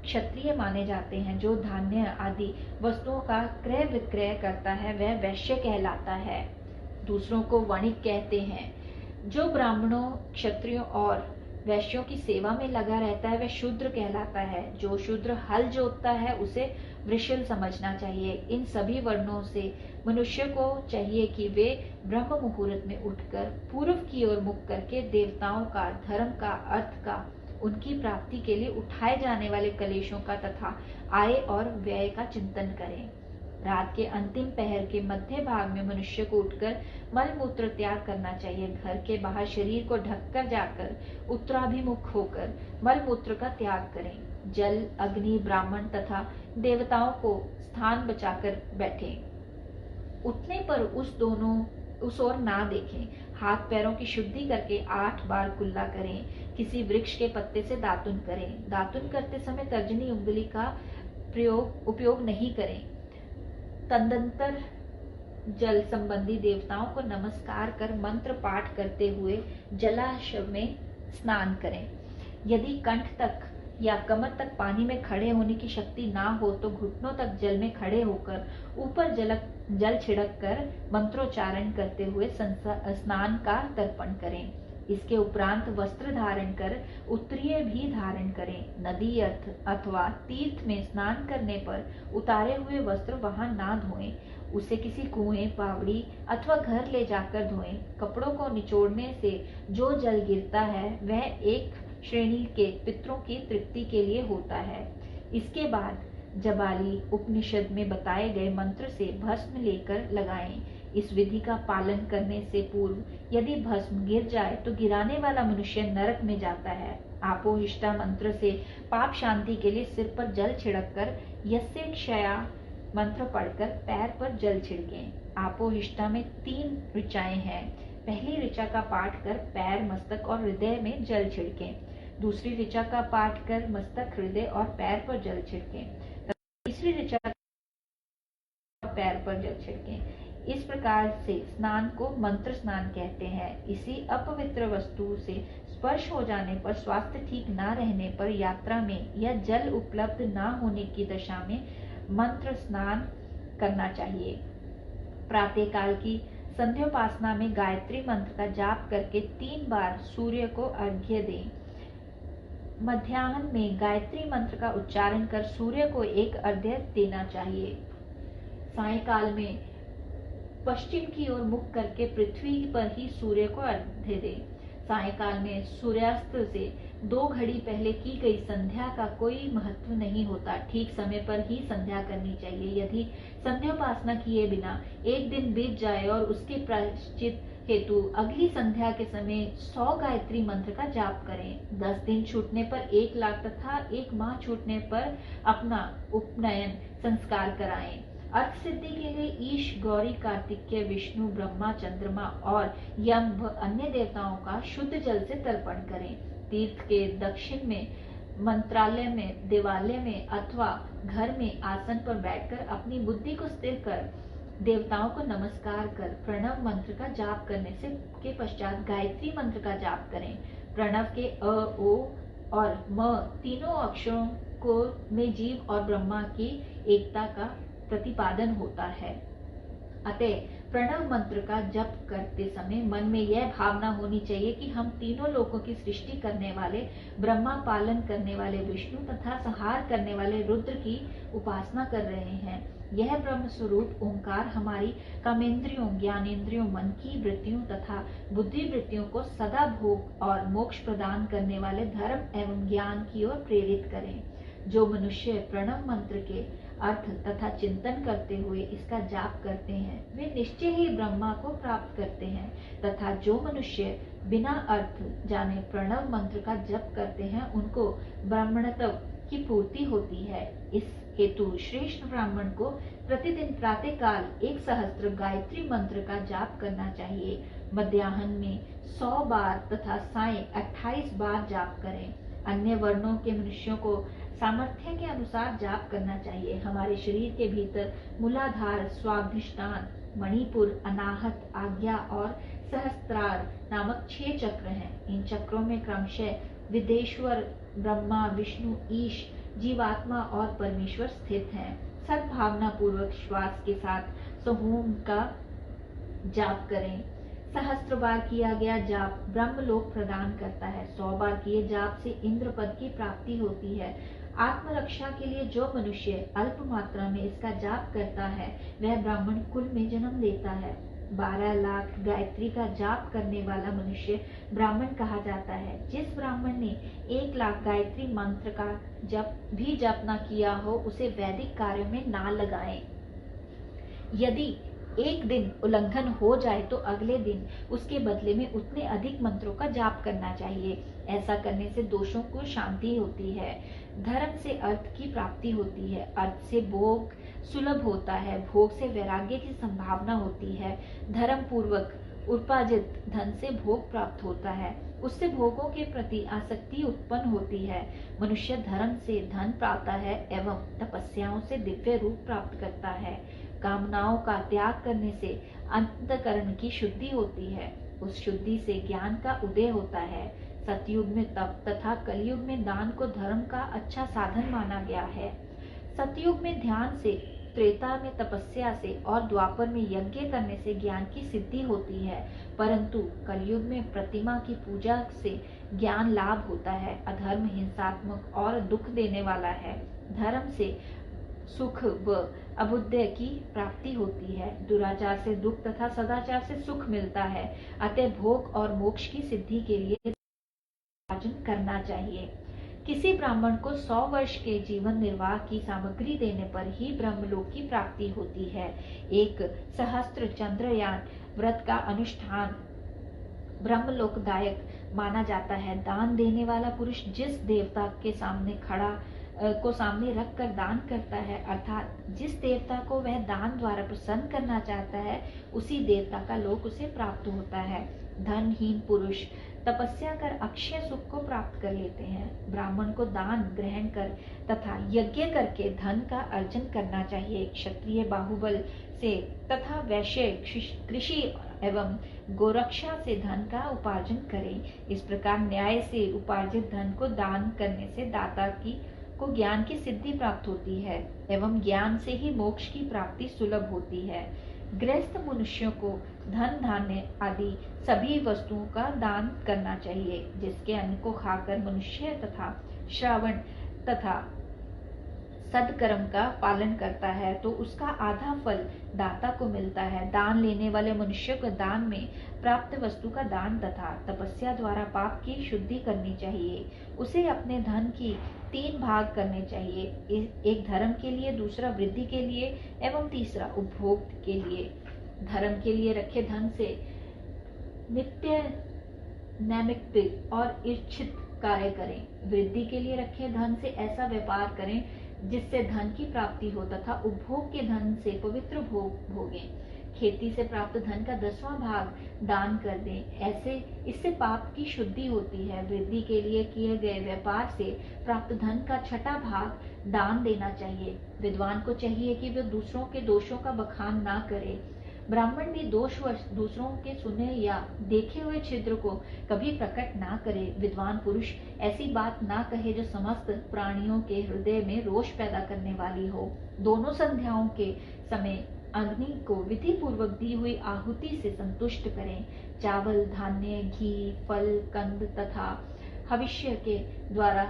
क्षत्रिय माने जाते हैं। जो धान्य आदि वस्तुओं का क्रय विक्रय करता है वह वैश्य कहलाता है। दूसरों को वणिक कहते हैं। जो ब्राह्मणों, क्षत्रियों और वैश्यों की सेवा में लगा रहता है वह शूद्र कहलाता है। जो शूद्र हल जोतता है उसे वृषल समझना चाहिए। इन सभी वर्णों से मनुष्य को चाहिए कि वे ब्रह्म मुहूर्त में उठकर पूर्व की ओर मुख करके देवताओं का, धर्म का, अर्थ का, उनकी प्राप्ति के लिए उठाए जाने वाले कलेशों का तथा आय और व्यय का चिंतन करें। रात के अंतिम पहर के मध्य भाग में मनुष्य को उठकर मल मूत्र त्याग करना चाहिए। घर के बाहर शरीर को ढककर जाकर उत्तराभिमुख होकर मल मूत्र का त्याग करें। जल, अग्नि, ब्राह्मण तथा देवताओं को स्थान बचाकर बैठें। उठने पर उस ओर ना देखें। हाथ पैरों की शुद्धि करके 8 बार कुल्ला करें। किसी वृक्ष के पत्ते से दातुन करें। दातुन करते समय तर्जनी उंगली का उपयोग नहीं करें। तदंतर जल संबंधी देवताओं को नमस्कार कर मंत्र पाठ करते हुए जलाशय में स्नान करें। यदि कंठ तक या कमर तक पानी में खड़े होने की शक्ति ना हो तो घुटनों तक जल में खड़े होकर ऊपर जल छिड़क कर मंत्रोच्चारण करते हुए स्नान का तर्पण करें। इसके उपरांत वस्त्र धारण कर उत्तरीय भी धारण करें। नदी अथवा तीर्थ में स्नान करने पर उतारे हुए वस्त्र वहां ना धोएं। उसे किसी कुएं, पावड़ी अथवा घर ले जाकर धोएं। कपड़ों को निचोड़ने से जो जल गिरता है वह एक श्रेणी के पितरों की तृप्ति के लिए होता है। इसके बाद जबाली उपनिषद में बताए गए मंत्र से भस्म लेकर लगाएं। इस विधि का पालन करने से पूर्व यदि भस्म गिर जाए तो गिराने वाला मनुष्य नरक में जाता है। आपोहिष्टा मंत्र से पाप शांति के लिए सिर पर जल छिड़ककर यस्य क्षया मंत्र पढ़कर पैर पर जल छिड़कें। आपोहिष्टा में 3 ऋचाएं हैं। पहली ऋचा का पाठ कर पैर, मस्तक और हृदय में जल छिड़कें। दूसरी ऋचा का पाठ कर मस्तक, हृदय और पैर पर जल छिड़कें। तीसरी ऋचा पैर पर जल छिड़कें। इस प्रकार से स्नान को मंत्र स्नान कहते हैं। इसी अपवित्र वस्तु से स्पर्श हो जाने पर, स्वास्थ्य ठीक न रहने पर, यात्रा में या जल उपलब्ध न होने की दशा में मंत्र स्नान करना चाहिए। प्रातः काल की संध्योपासना में गायत्री मंत्र का जाप करके 3 बार सूर्य को अर्घ्य दें। मध्याह्न में गायत्री मंत्र का उच्चारण कर सूर्य को एक अर्घ्य देना चाहिए। सायंकाल में पश्चिम की ओर मुख करके पृथ्वी पर ही सूर्य को अर्घ्य दें। सायंकाल में सूर्यास्त से 2 घड़ी पहले की गई संध्या का कोई महत्व नहीं होता। ठीक समय पर ही संध्या करनी चाहिए। यदि संध्योपासना किए बिना एक दिन बीत जाए और उसके प्रायश्चित हेतु अगली संध्या के समय 100 गायत्री मंत्र का जाप करें। 10 दिन छूटने पर 1 लाख तथा 1 माह छूटने पर अपना उपनयन संस्कार कराएं। अर्थ सिद्धि के लिए ईश, गौरी, कार्तिकेय, विष्णु, ब्रह्मा, चंद्रमा और यम व अन्य देवताओं का शुद्ध जल से तर्पण करें। तीर्थ के दक्षिण में, मंत्रालय में, देवालय में अथवा घर में आसन पर बैठकर अपनी बुद्धि को स्थिर कर देवताओं को नमस्कार कर प्रणव मंत्र का जाप करने से के पश्चात गायत्री मंत्र का जाप करें। प्रणव के अ, ओ और म तीनों अक्षरों को में जीव और ब्रह्मा की एकता का प्रतिपादन होता है। अतः प्रणव मंत्र का जप करते समय मन में यह भावना होनी चाहिए कि हम तीनों लोकों की सृष्टि करने वाले ब्रह्मा, पालन करने वाले विष्णु तथा संहार करने वाले रुद्र की उपासना कर रहे हैं। यह ब्रह्म स्वरूप ओंकार हमारी कामेंद्रियों, ज्ञानेंद्रियों, मन की वृत्तियों तथा बुद्धि वृत्तियों को सदा भोग और मोक्ष प्रदान करने वाले धर्म एवं ज्ञान की ओर प्रेरित करें। जो मनुष्य प्रणव मंत्र के अर्थ तथा चिंतन करते हुए इसका जाप करते हैं वे निश्चय ही ब्रह्मा को प्राप्त करते हैं, तथा जो मनुष्य बिना अर्थ जाने प्रणव मंत्र का जप करते हैं उनको ब्राह्मणत्व की पूर्ति होती है। इस हेतु श्रेष्ठ ब्राह्मण को प्रतिदिन प्रातः काल 1000 गायत्री मंत्र का जाप करना चाहिए। मध्याह्न में 100 बार तथा सायं 28 बार जाप करें। अन्य वर्णों के मनुष्यों को सामर्थ्य के अनुसार जाप करना चाहिए। हमारे शरीर के भीतर मूलाधार, स्वाधिष्ठान, मणिपुर, अनाहत, आज्ञा और सहस्त्रार नामक 6 चक्र हैं। इन चक्रों में क्रमशः विदेश्वर, ब्रह्मा, विष्णु, ईश, जीवात्मा और परमेश्वर स्थित हैं। सद्भावना पूर्वक श्वास के साथ समूह का जाप करें। 1000 बार किया गया जाप ब्रह्मलोक प्रदान करता है। 100 बार किए जाप से इंद्र पद की प्राप्ति होती है। आत्मरक्षा के लिए जो मनुष्य अल्प मात्रा में इसका जाप करता है वह ब्राह्मण कुल में जन्म लेता है। 12 लाख गायत्री का जाप करने वाला मनुष्य ब्राह्मण कहा जाता है। जिस ब्राह्मण ने 1 लाख गायत्री मंत्र का जप न किया हो उसे वैदिक कार्यों में ना लगाएं। यदि एक दिन उल्लंघन हो जाए तो अगले दिन उसके बदले में उतने अधिक मंत्रों का जाप करना चाहिए। ऐसा करने से दोषों को शांति होती है, धर्म से अर्थ की प्राप्ति होती है, अर्थ से भोग सुलभ होता है, भोग से वैराग्य की संभावना होती है, धर्म पूर्वक उपार्जित धन से भोग प्राप्त होता है, उससे भोगों के प्रति आसक्ति उत्पन्न होती है। मनुष्य धर्म से धन पाता है एवं तपस्याओं से दिव्य रूप प्राप्त करता है। कामनाओं का त्याग करने से अंतःकरण की शुद्धि होती है, उस शुद्धि से ज्ञान का उदय होता है। सतयुग में तप तथा कलयुग में दान को धर्म का अच्छा साधन माना गया है। सतयुग में ध्यान से, त्रेता में तपस्या से और द्वापर में यज्ञ करने से ज्ञान की सिद्धि होती है, परंतु कलयुग में प्रतिमा की पूजा से ज्ञान लाभ होता है। अधर्म हिंसात्मक और दुख देने वाला है, धर्म से सुख व अभुदय की प्राप्ति होती है। दुराचार से दुख तथा सदाचार से सुख मिलता है। अतः भोग और मोक्ष की सिद्धि के लिए अर्जन करना चाहिए। किसी ब्राह्मण को 100 वर्ष के जीवन निर्वाह की सामग्री देने पर ही ब्रह्मलोक की प्राप्ति होती है। एक सहस्त्र चंद्रयान व्रत का अनुष्ठान ब्रह्मलोकदायक माना जाता है। दान देने वाला पुरुष जिस देवता के सामने रखकर दान करता है, अर्थात जिस देवता को वह दान द्वारा प्रसन्न करना चाहता है, उसी देवता का लोक उसे प्राप्त होता है। धनहीन पुरुष तपस्या कर अक्षय सुख को प्राप्त कर लेते हैं। ब्राह्मण को दान ग्रहण कर तथा यज्ञ करके धन का अर्जन करना चाहिए। क्षत्रिय बाहुबल से तथा वैश्य कृषि एवं गोरक्षा से धन का उपार्जन करें। इस प्रकार न्याय से उपार्जित धन को दान करने से दाता को ज्ञान की सिद्धि प्राप्त होती है एवं ज्ञान से ही मोक्ष की प्राप्ति सुलभ होती है। गृहस्थ मनुष्यों को धन धान्य आदि सभी वस्तुओं का दान करना चाहिए। जिसके अन्न को खाकर मनुष्य तथा श्रावण तथा सदकर्म का पालन करता है तो उसका आधा फल दाता को मिलता है। दान लेने वाले मनुष्य को दान में प्राप्त वस्तु का दान तथा तपस्या द्वारा पाप की शुद्धि करनी चाहिए। उसे अपने धन की 3 भाग करने चाहिए, एक धर्म के लिए, दूसरा वृद्धि के लिए एवं तीसरा उपभोग के लिए। धर्म के लिए रखे धन से नित्य नैमित्तिक और इच्छित कार्य करें। वृद्धि के लिए रखे धन से ऐसा व्यापार करें जिससे धन की प्राप्ति हो तथा उपभोग के धन से पवित्र भोग भोगें। खेती से प्राप्त धन का 10वां भाग दान कर दें, इससे पाप की शुद्धि होती है। वृद्धि के लिए किए गए व्यापार से प्राप्त धन का 6वां भाग दान देना चाहिए। विद्वान को चाहिए कि वे दूसरों के दोषों का बखान ना करे। ब्राह्मण भी दोषवश दूसरों के सुने या देखे हुए छिद्र को कभी प्रकट ना करे। विद्वान पुरुष ऐसी बात ना कहे जो समस्त प्राणियों के हृदय में रोष पैदा करने वाली हो। दोनों संध्याओं के समय अग्नि को विधि पूर्वक दी हुई आहुति से संतुष्ट करें। चावल, धान्य, घी, फल, कंद तथा हविष्य के द्वारा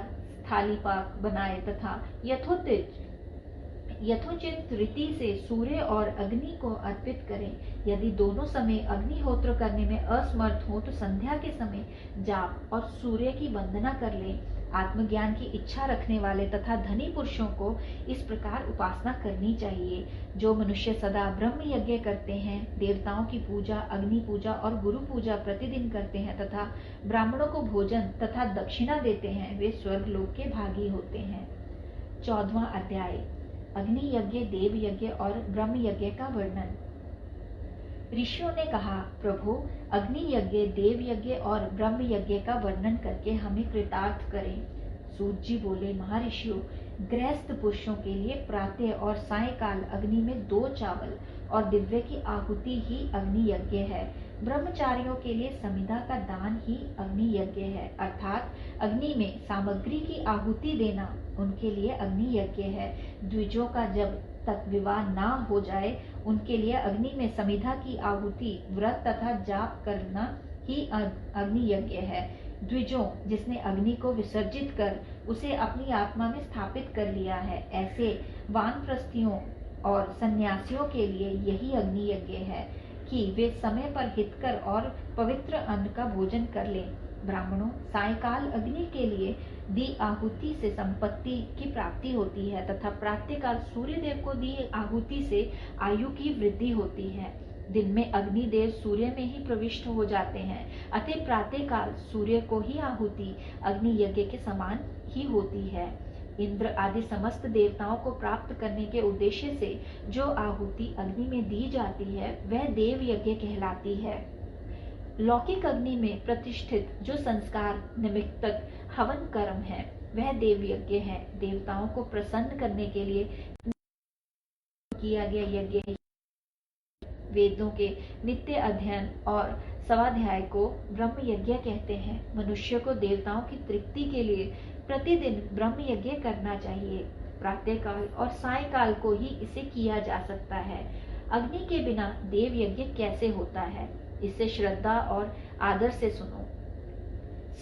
थाली पाक बनाए तथा यथोचित रीति से सूर्य और अग्नि को अर्पित करें। यदि दोनों समय अग्निहोत्र करने में असमर्थ हो तो संध्या के समय जाप और सूर्य की वंदना कर लें। आत्मज्ञान की इच्छा रखने वाले तथा धनी पुरुषों को इस प्रकार उपासना करनी चाहिए। जो मनुष्य सदा ब्रह्म यज्ञ करते हैं, देवताओं की पूजा, अग्नि पूजा और गुरु पूजा प्रतिदिन करते हैं तथा ब्राह्मणों को भोजन तथा दक्षिणा देते हैं, वे स्वर्ग लोक के भागी होते हैं। 14वां अध्याय अग्नि यज्ञ, देव यज्ञ और ब्रह्म यज्ञ का वर्णन। ऋषियों ने कहा, प्रभु अग्नि यज्ञ, देव यज्ञ और ब्रह्म यज्ञ का वर्णन करके हमें कृतार्थ करें। सूत जी बोले, महर्षियों, गृहस्थ पुरुषों के लिए प्रातः और सायकाल अग्नि में 2 चावल और दिव्य की आहुति ही अग्नि यज्ञ है। ब्रह्मचारियों के लिए समिधा का दान ही अग्नि यज्ञ है, अर्थात अग्नि में सामग्री की आहुति देना उनके लिए अग्नि यज्ञ है। द्विजों का जब तक विवाह ना हो जाए उनके लिए अग्नि में समिधा की आहुति, व्रत तथा जाप करना ही अग्नि यज्ञ है। द्विजों जिसने अग्नि को विसर्जित कर उसे अपनी आत्मा में स्थापित कर लिया है, ऐसे वानप्रस्थियों और सन्यासियों के लिए यही अग्नि यज्ञ है कि वे समय पर हितकर और पवित्र अन्न का भोजन कर लें। ब्राह्मणों, सायकाल अग्नि के लिए दी आहुति से संपत्ति की प्राप्ति होती है तथा प्रातःकाल सूर्य देव को दी आहुति से आयु की वृद्धि होती है। दिन में अग्निदेव सूर्य में ही प्रविष्ट हो जाते हैं, अतः प्रातःकाल सूर्य को ही आहुति अग्नि यज्ञ के समान ही होती है। इंद्र आदि समस्त देवताओं को प्राप्त करने के उद्देश्य से जो आहुति अग्नि में दी जाती है वह देव यज्ञ कहलाती है। लौकिक अग्नि में प्रतिष्ठित जो संस्कार निमित्तक हवन कर्म है वह देव यज्ञ है। देवताओं को प्रसन्न करने के लिए किया गया यज्ञ वेदों के नित्य अध्ययन और स्वाध्याय को ब्रह्म यज्ञ कहते हैं। मनुष्य को देवताओं की तृप्ति के लिए प्रतिदिन ब्रह्म यज्ञ करना चाहिए। प्रातःकाल और सायकाल को ही इसे किया जा सकता है। अग्नि के बिना देव यज्ञ कैसे होता है, इसे श्रद्धा और आदर से सुनो।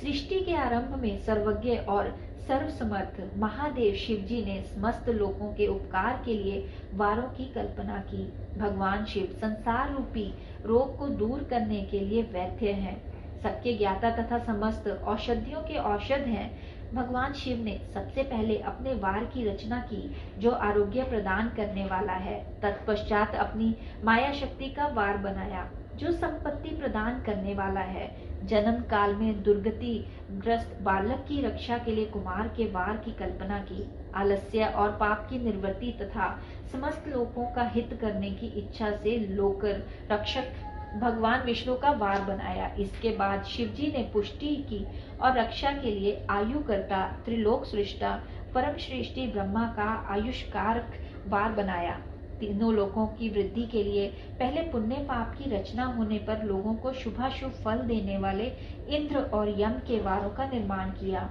सृष्टि के आरंभ में सर्वज्ञ और सर्वसमर्थ महादेव शिव जी ने समस्त लोगों के उपकार के लिए वारों की कल्पना की। भगवान शिव संसार रूपी रोग को दूर करने के लिए वैद्य हैं, सबके ज्ञाता तथा समस्त औषधियों के औषध हैं। भगवान शिव ने सबसे पहले अपने वार की रचना की जो आरोग्य प्रदान करने वाला है। तत्पश्चात अपनी माया शक्ति का वार बनाया जो संपत्ति प्रदान करने वाला है। जन्म काल में दुर्गति ग्रस्त बालक की रक्षा के लिए कुमार के वार की कल्पना की। आलस्य और पाप की निवृत्ति तथा समस्त लोगों का हित करने की इच्छा से लोकर रक्षक भगवान विष्णु का वार बनाया। इसके बाद शिवजी ने पुष्टि की और रक्षा के लिए आयुकर्ता त्रिलोक सृष्टा परम श्रेष्ठी ब्रह्मा का आयुष्कारक वार बनाया। तीनों लोगों की वृद्धि के लिए पहले पुण्य पाप की रचना होने पर लोगों को शुभाशुभ फल देने वाले इंद्र और यम के वारों का निर्माण किया।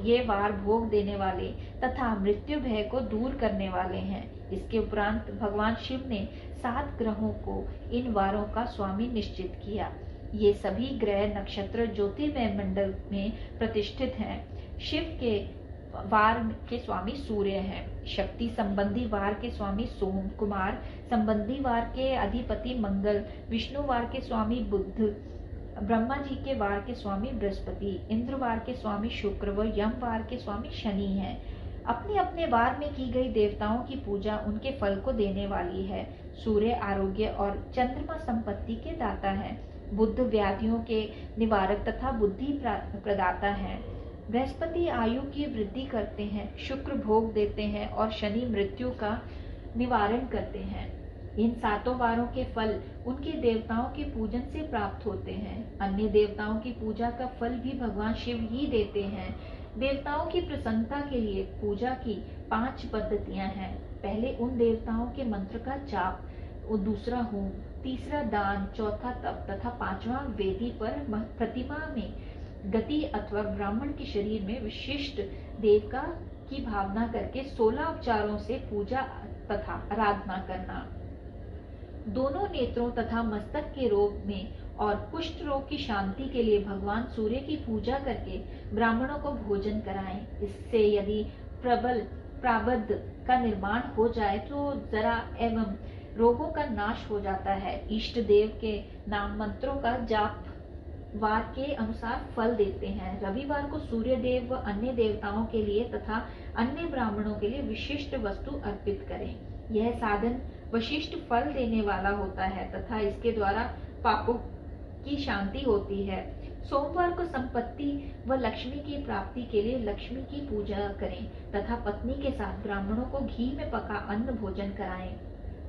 ये वार भोग देने वाले तथा मृत्यु भय को दूर करने वाले हैं। इसके उपरांत भगवान शिव ने 7 ग्रहों को इन वारों का स्वामी निश्चित किया। ये सभी ग्रह नक्षत्र ज्योतिर्मय मंडल में प्रतिष्ठित हैं। शिव के वार के स्वामी सूर्य हैं। शक्ति संबंधी वार के स्वामी सोम, कुमार संबंधी वार के अधिपति मंगल, विष्णु वार के स्वामी बुध, ब्रह्मा जी के वार के स्वामी बृहस्पति, इंद्र वार के स्वामी शुक्र व यम वार के स्वामी शनि हैं। अपने अपने वार में की गई देवताओं की पूजा उनके फल को देने वाली है। सूर्य आरोग्य और चंद्रमा संपत्ति के दाता है। बुध व्याधियों के निवारक तथा बुद्धि प्रदाता है। बृहस्पति आयु की वृद्धि करते हैं। शुक्र भोग देते हैं और शनि मृत्यु का निवारण करते हैं। इन 7 वारों के फल उनके देवताओं के पूजन से प्राप्त होते हैं। अन्य देवताओं की पूजा का फल भी भगवान शिव ही देते हैं। देवताओं की प्रसन्नता के लिए पूजा की 5 पद्धतियां हैं। पहले उन देवताओं के मंत्र का जाप, दूसरा होम, तीसरा दान, चौथा तप तथा 5वां वेदी पर प्रतिमा में गति अथवा ब्राह्मण के शरीर में विशिष्ट देवता की भावना करके 16 उपचारों से पूजा तथा आराधना करना। दोनों नेत्रों तथा मस्तक के रोग में और कुष्ठ रोग की शांति के लिए भगवान सूर्य की पूजा करके ब्राह्मणों को भोजन कराएं। इससे यदि प्रबल प्रारब्ध का निर्माण हो जाए तो जरा एवं रोगों का नाश हो जाता है। इष्ट देव के नाम मंत्रों का जाप वार के अनुसार फल देते हैं। रविवार को सूर्य देव व अन्य देवताओं के लिए तथा अन्य ब्राह्मणों के लिए विशिष्ट वस्तु अर्पित करें। यह साधन विशिष्ट फल देने वाला होता है तथा इसके द्वारा पापों की शांति होती है। सोमवार को संपत्ति व लक्ष्मी की प्राप्ति के लिए लक्ष्मी की पूजा करें तथा पत्नी के साथ ब्राह्मणों को घी में पका अन्न भोजन कराएं।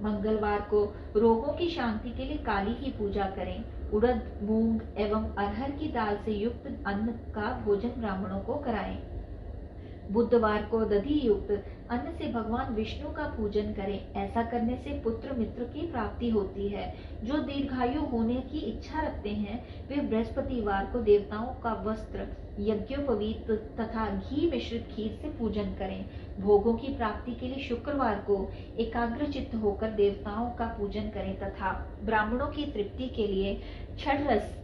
मंगलवार को रोगों की शांति के लिए काली की पूजा करें। उड़द, मूंग एवं अरहर की दाल से युक्त अन्न का भोजन ब्राह्मणों को कराएं। बुधवार को दधि युक्त अन्न से भगवान विष्णु का पूजन करें। ऐसा करने से पुत्र मित्र की प्राप्ति होती है। जो दीर्घायु होने की इच्छा रखते हैं वे बृहस्पतिवार को देवताओं का वस्त्र, यज्ञोपवीत तथा घी मिश्रित खीर से पूजन करें। भोगों की प्राप्ति के लिए शुक्रवार को एकाग्रचित्त होकर देवताओं का पूजन करें तथा ब्राह्मणों की तृप्ति के लिए क्षणरस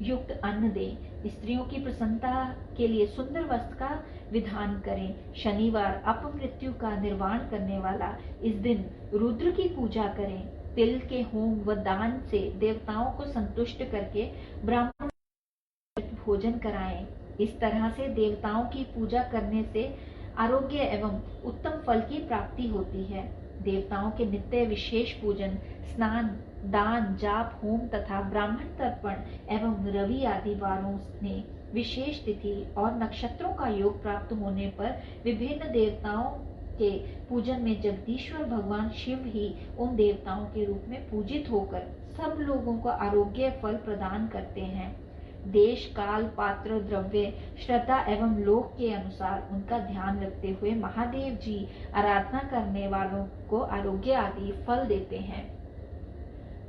युक्त अन्न दें। स्त्रियों की प्रसन्नता के लिए सुंदर वस्त्र का विधान करें। शनिवार अपमृत्यु का निर्वाण करने वाला इस दिन रुद्र की पूजा करें। तिल के होम व दान से देवताओं को संतुष्ट करके ब्राह्मण भोजन कराएं। इस तरह से देवताओं की पूजा करने से आरोग्य एवं उत्तम फल की प्राप्ति होती है। देवताओं के नित्य विशेष पूजन, स्नान, दान, जाप, होम तथा ब्राह्मण तर्पण एवं रवि आदि वारों में विशेष तिथि और नक्षत्रों का योग प्राप्त होने पर विभिन्न देवताओं के पूजन में जगदीश्वर भगवान शिव ही उन देवताओं के रूप में पूजित होकर सब लोगों को आरोग्य फल प्रदान करते हैं। देश, काल, पात्र, द्रव्य, श्रद्धा एवं लोक के अनुसार उनका ध्यान रखते हुए महादेव जी आराधना करने वालों को आरोग्य आदि फल देते हैं।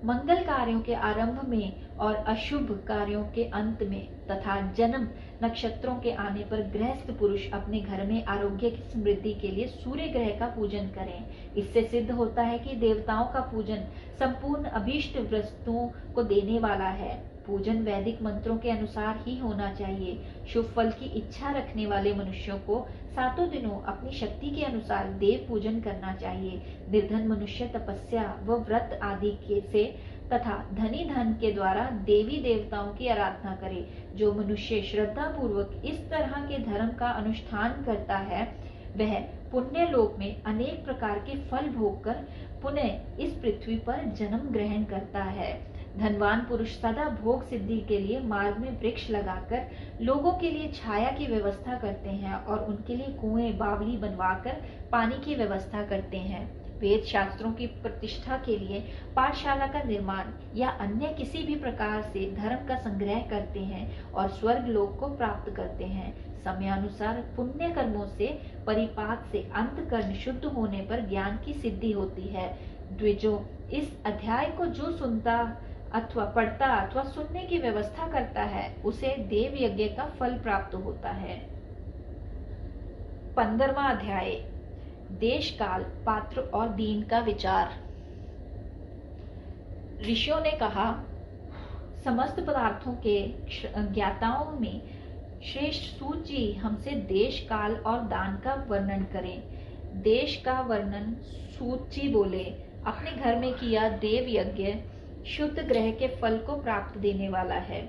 मंगल कार्यों के आरंभ में और अशुभ कार्यों के अंत में तथा जन्म नक्षत्रों के आने पर गृहस्थ पुरुष अपने घर में आरोग्य की समृद्धि के लिए सूर्य ग्रह का पूजन करें। इससे सिद्ध होता है कि देवताओं का पूजन संपूर्ण अभीष्ट वस्तुओं को देने वाला है। पूजन वैदिक मंत्रों के अनुसार ही होना चाहिए। शुभ फल की इच्छा रखने वाले मनुष्यों को 7 दिनों अपनी शक्ति के अनुसार देव पूजन करना चाहिए। निर्धन मनुष्य तपस्या व व्रत आदि से तथा धनी धन के द्वारा देवी देवताओं की आराधना करे। जो मनुष्य श्रद्धा पूर्वक इस तरह के धर्म का अनुष्ठान करता है वह पुण्य लोक में अनेक प्रकार के फल भोग कर पुनः इस पृथ्वी पर जन्म ग्रहण करता है। धनवान पुरुष सदा भोग सिद्धि के लिए मार्ग में वृक्ष लगाकर लोगों के लिए छाया की व्यवस्था करते हैं और उनके लिए कुएं बावली बनवाकर पानी की व्यवस्था करते हैं। वेद शास्त्रों की प्रतिष्ठा के लिए पाठशाला का निर्माण या अन्य किसी भी प्रकार से धर्म का संग्रह करते हैं और स्वर्ग लोक को प्राप्त करते हैं। समयानुसार पुण्य कर्मों से परिपाक से अंतकरण शुद्ध होने पर ज्ञान की सिद्धि होती है। द्विजों, इस अध्याय को जो सुनता अथवा पढ़ता अथवा सुनने की व्यवस्था करता है उसे देव यज्ञ का फल प्राप्त होता है। 15वां अध्याय देश काल पात्र और दीन का विचार। ऋषियों ने कहा, समस्त पदार्थों के ज्ञाताओं में श्रेष्ठ सूत जी हमसे देश काल और दान का वर्णन करें। देश का वर्णन सूत जी बोले, अपने घर में किया देव यज्ञ शुद्ध ग्रह के फल को प्राप्त देने वाला है।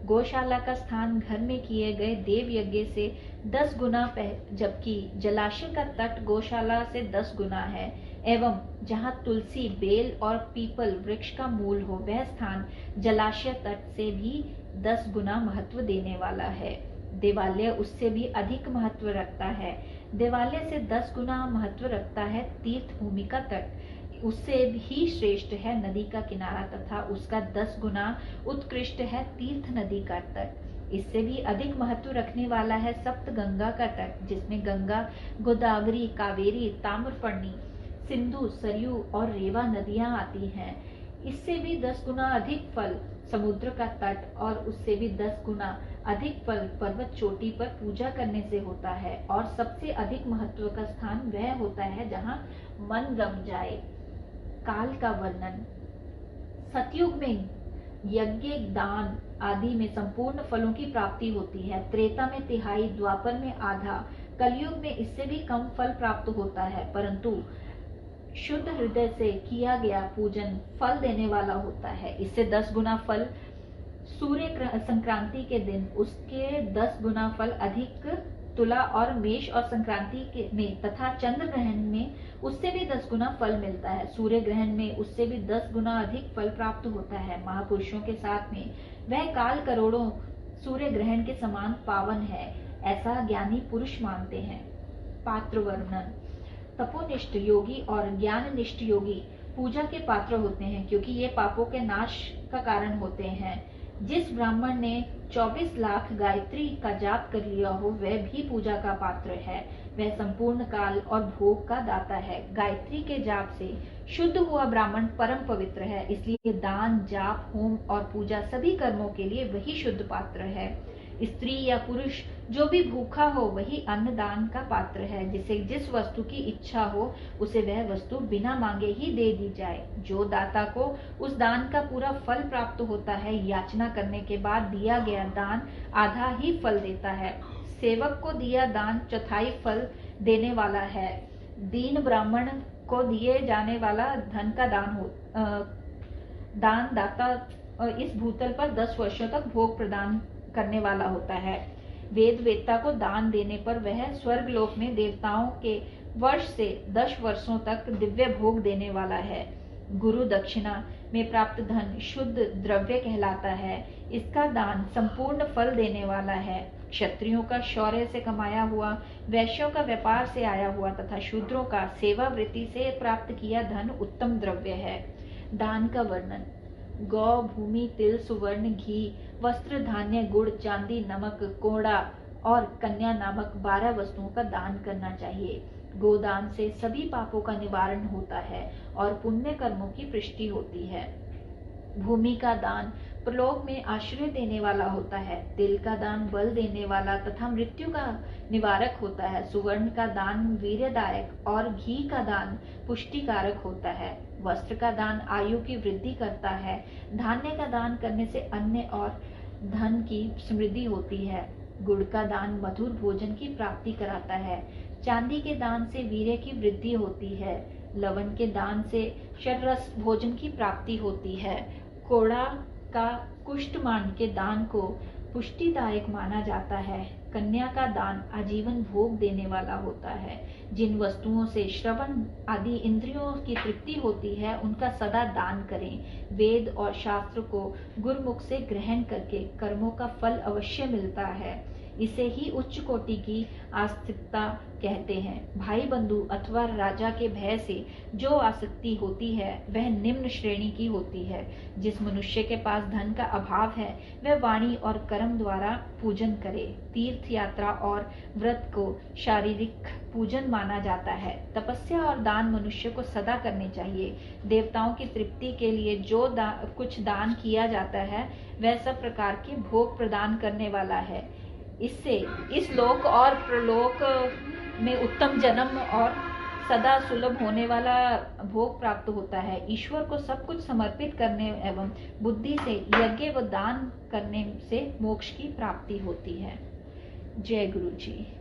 गौशाला का स्थान घर में किए गए देव यज्ञ से 10 गुना जबकि जलाशय का तट गौशाला से 10 गुना है एवं जहाँ तुलसी बेल और पीपल वृक्ष का मूल हो वह स्थान जलाशय तट से भी 10 गुना महत्व देने वाला है। देवालय उससे भी अधिक महत्व रखता है। देवालय से 10 गुना महत्व रखता है तीर्थ भूमि का तट, उससे भी श्रेष्ठ है नदी का किनारा तथा उसका 10 गुना उत्कृष्ट है तीर्थ नदी का तट। इससे भी अधिक महत्व रखने वाला है सप्त गंगा का तट, जिसमें गंगा, गोदावरी, कावेरी, ताम्रपर्णी, सिंधु, सरयू और रेवा नदियां आती हैं। इससे भी 10 गुना अधिक फल समुद्र का तट और उससे भी 10 गुना अधिक फल पर्वत चोटी पर पूजा करने से होता है। और सबसे अधिक महत्व का स्थान वह होता है जहाँ मन रम जाए। काल का वर्णन। सतयुग में यज्ञ, दान आदि में संपूर्ण फलों की प्राप्ति होती है। त्रेता में तिहाई, द्वापर में आधा, कलयुग में इससे भी कम फल प्राप्त होता है, परंतु शुद्ध हृदय से किया गया पूजन फल देने वाला होता है। इससे 10 गुना फल सूर्य संक्रांति के दिन, उसके 10 गुना फल अधिक तुला और मेष और संक्रांति में तथा चंद्र ग्रहण में उससे भी 10 गुना फल मिलता है। सूर्य ग्रहण में उससे भी 10 गुना अधिक फल प्राप्त होता है। महापुरुषों के साथ में वह काल करोड़ों सूर्य ग्रहण के समान पावन है, ऐसा ज्ञानी पुरुष मानते हैं। पात्र वर्णन। तपोनिष्ठ योगी और ज्ञाननिष्ठ योगी पूजा के पात्र होते हैं, क्योंकि ये पापों के नाश का कारण होते हैं। जिस ब्राह्मण ने 24 लाख गायत्री का जाप कर लिया हो वह भी पूजा का पात्र है। वह संपूर्ण काल और भोग का दाता है। गायत्री के जाप से शुद्ध हुआ ब्राह्मण परम पवित्र है, इसलिए दान, जाप, होम और पूजा सभी कर्मों के लिए वही शुद्ध पात्र है। स्त्री या पुरुष जो भी भूखा हो वही अन्न दान का पात्र है। जिसे जिस वस्तु की इच्छा हो उसे वह वस्तु बिना मांगे ही दे दी जाए। जो दाता को उस दान का पूरा फल प्राप्त होता है, याचना करने के बाद दिया गया दान आधा ही फल देता है। सेवक को दिया दान चौथाई फल देने वाला है। दीन ब्राह्मण को दिए जाने वाला धन का दान दाता इस भूतल पर 10 वर्षों तक भोग प्रदान करने वाला होता है। वेद वेत्ता को दान देने पर वह स्वर्ग लोक में देवताओं के वर्ष से 10 वर्षों तक दिव्य भोग देने वाला है। गुरु दक्षिणा में प्राप्त धन शुद्ध द्रव्य कहलाता है। इसका दान संपूर्ण फल देने वाला है। क्षत्रियों का शौर्य से कमाया हुआ, वैश्यों का व्यापार से आया हुआ तथा शूद्रों का सेवा वृत्ति से प्राप्त किया धन उत्तम द्रव्य है। दान का वर्णन। गौ, भूमि, तिल, सुवर्ण, घी, वस्त्र, धान्य, गुड़, चांदी, नमक, कोड़ा और कन्या नामक 12 वस्तुओं का दान करना चाहिए। गोदान से सभी पापों का निवारण होता है और पुण्य कर्मों की पुष्टि होती है। भूमि का दान प्रलोक में आश्रय देने वाला होता है। तिल का दान बल देने वाला तथा मृत्यु का निवारक होता है। सुवर्ण का दान वीर्यदायक और घी का दान पुष्टिकारक होता है। वस्त्र का दान आयु की वृद्धि करता है। धान्य का दान करने से अन्न और धन की समृद्धि होती है। गुड़ का दान मधुर भोजन की प्राप्ति कराता है। चांदी के दान से वीर्य की वृद्धि होती है। लवण के दान से शररस भोजन की प्राप्ति होती है कोड़ा का कुष्ठमांड के दान को पुष्टिदायक माना जाता है। कन्या का दान आजीवन भोग देने वाला होता है। जिन वस्तुओं से श्रवण आदि इंद्रियों की तृप्ति होती है उनका सदा दान करें। वेद और शास्त्र को गुरुमुख से ग्रहण करके कर्मों का फल अवश्य मिलता है। इसे ही उच्च कोटि की आस्तिकता कहते हैं। भाई बंधु अथवा राजा के भय से जो आसक्ति होती है वह निम्न श्रेणी की होती है। जिस मनुष्य के पास धन का अभाव है वह वाणी और कर्म द्वारा पूजन करे। तीर्थ यात्रा और व्रत को शारीरिक पूजन माना जाता है। तपस्या और दान मनुष्य को सदा करने चाहिए। देवताओं की तृप्ति के लिए जो कुछ दान किया जाता है वह सब प्रकार के भोग प्रदान करने वाला है। इससे इस लोक और प्रलोक में उत्तम जन्म और सदा सुलभ होने वाला भोग प्राप्त होता है। ईश्वर को सब कुछ समर्पित करने एवं बुद्धि से यज्ञ व दान करने से मोक्ष की प्राप्ति होती है। जय गुरु जी।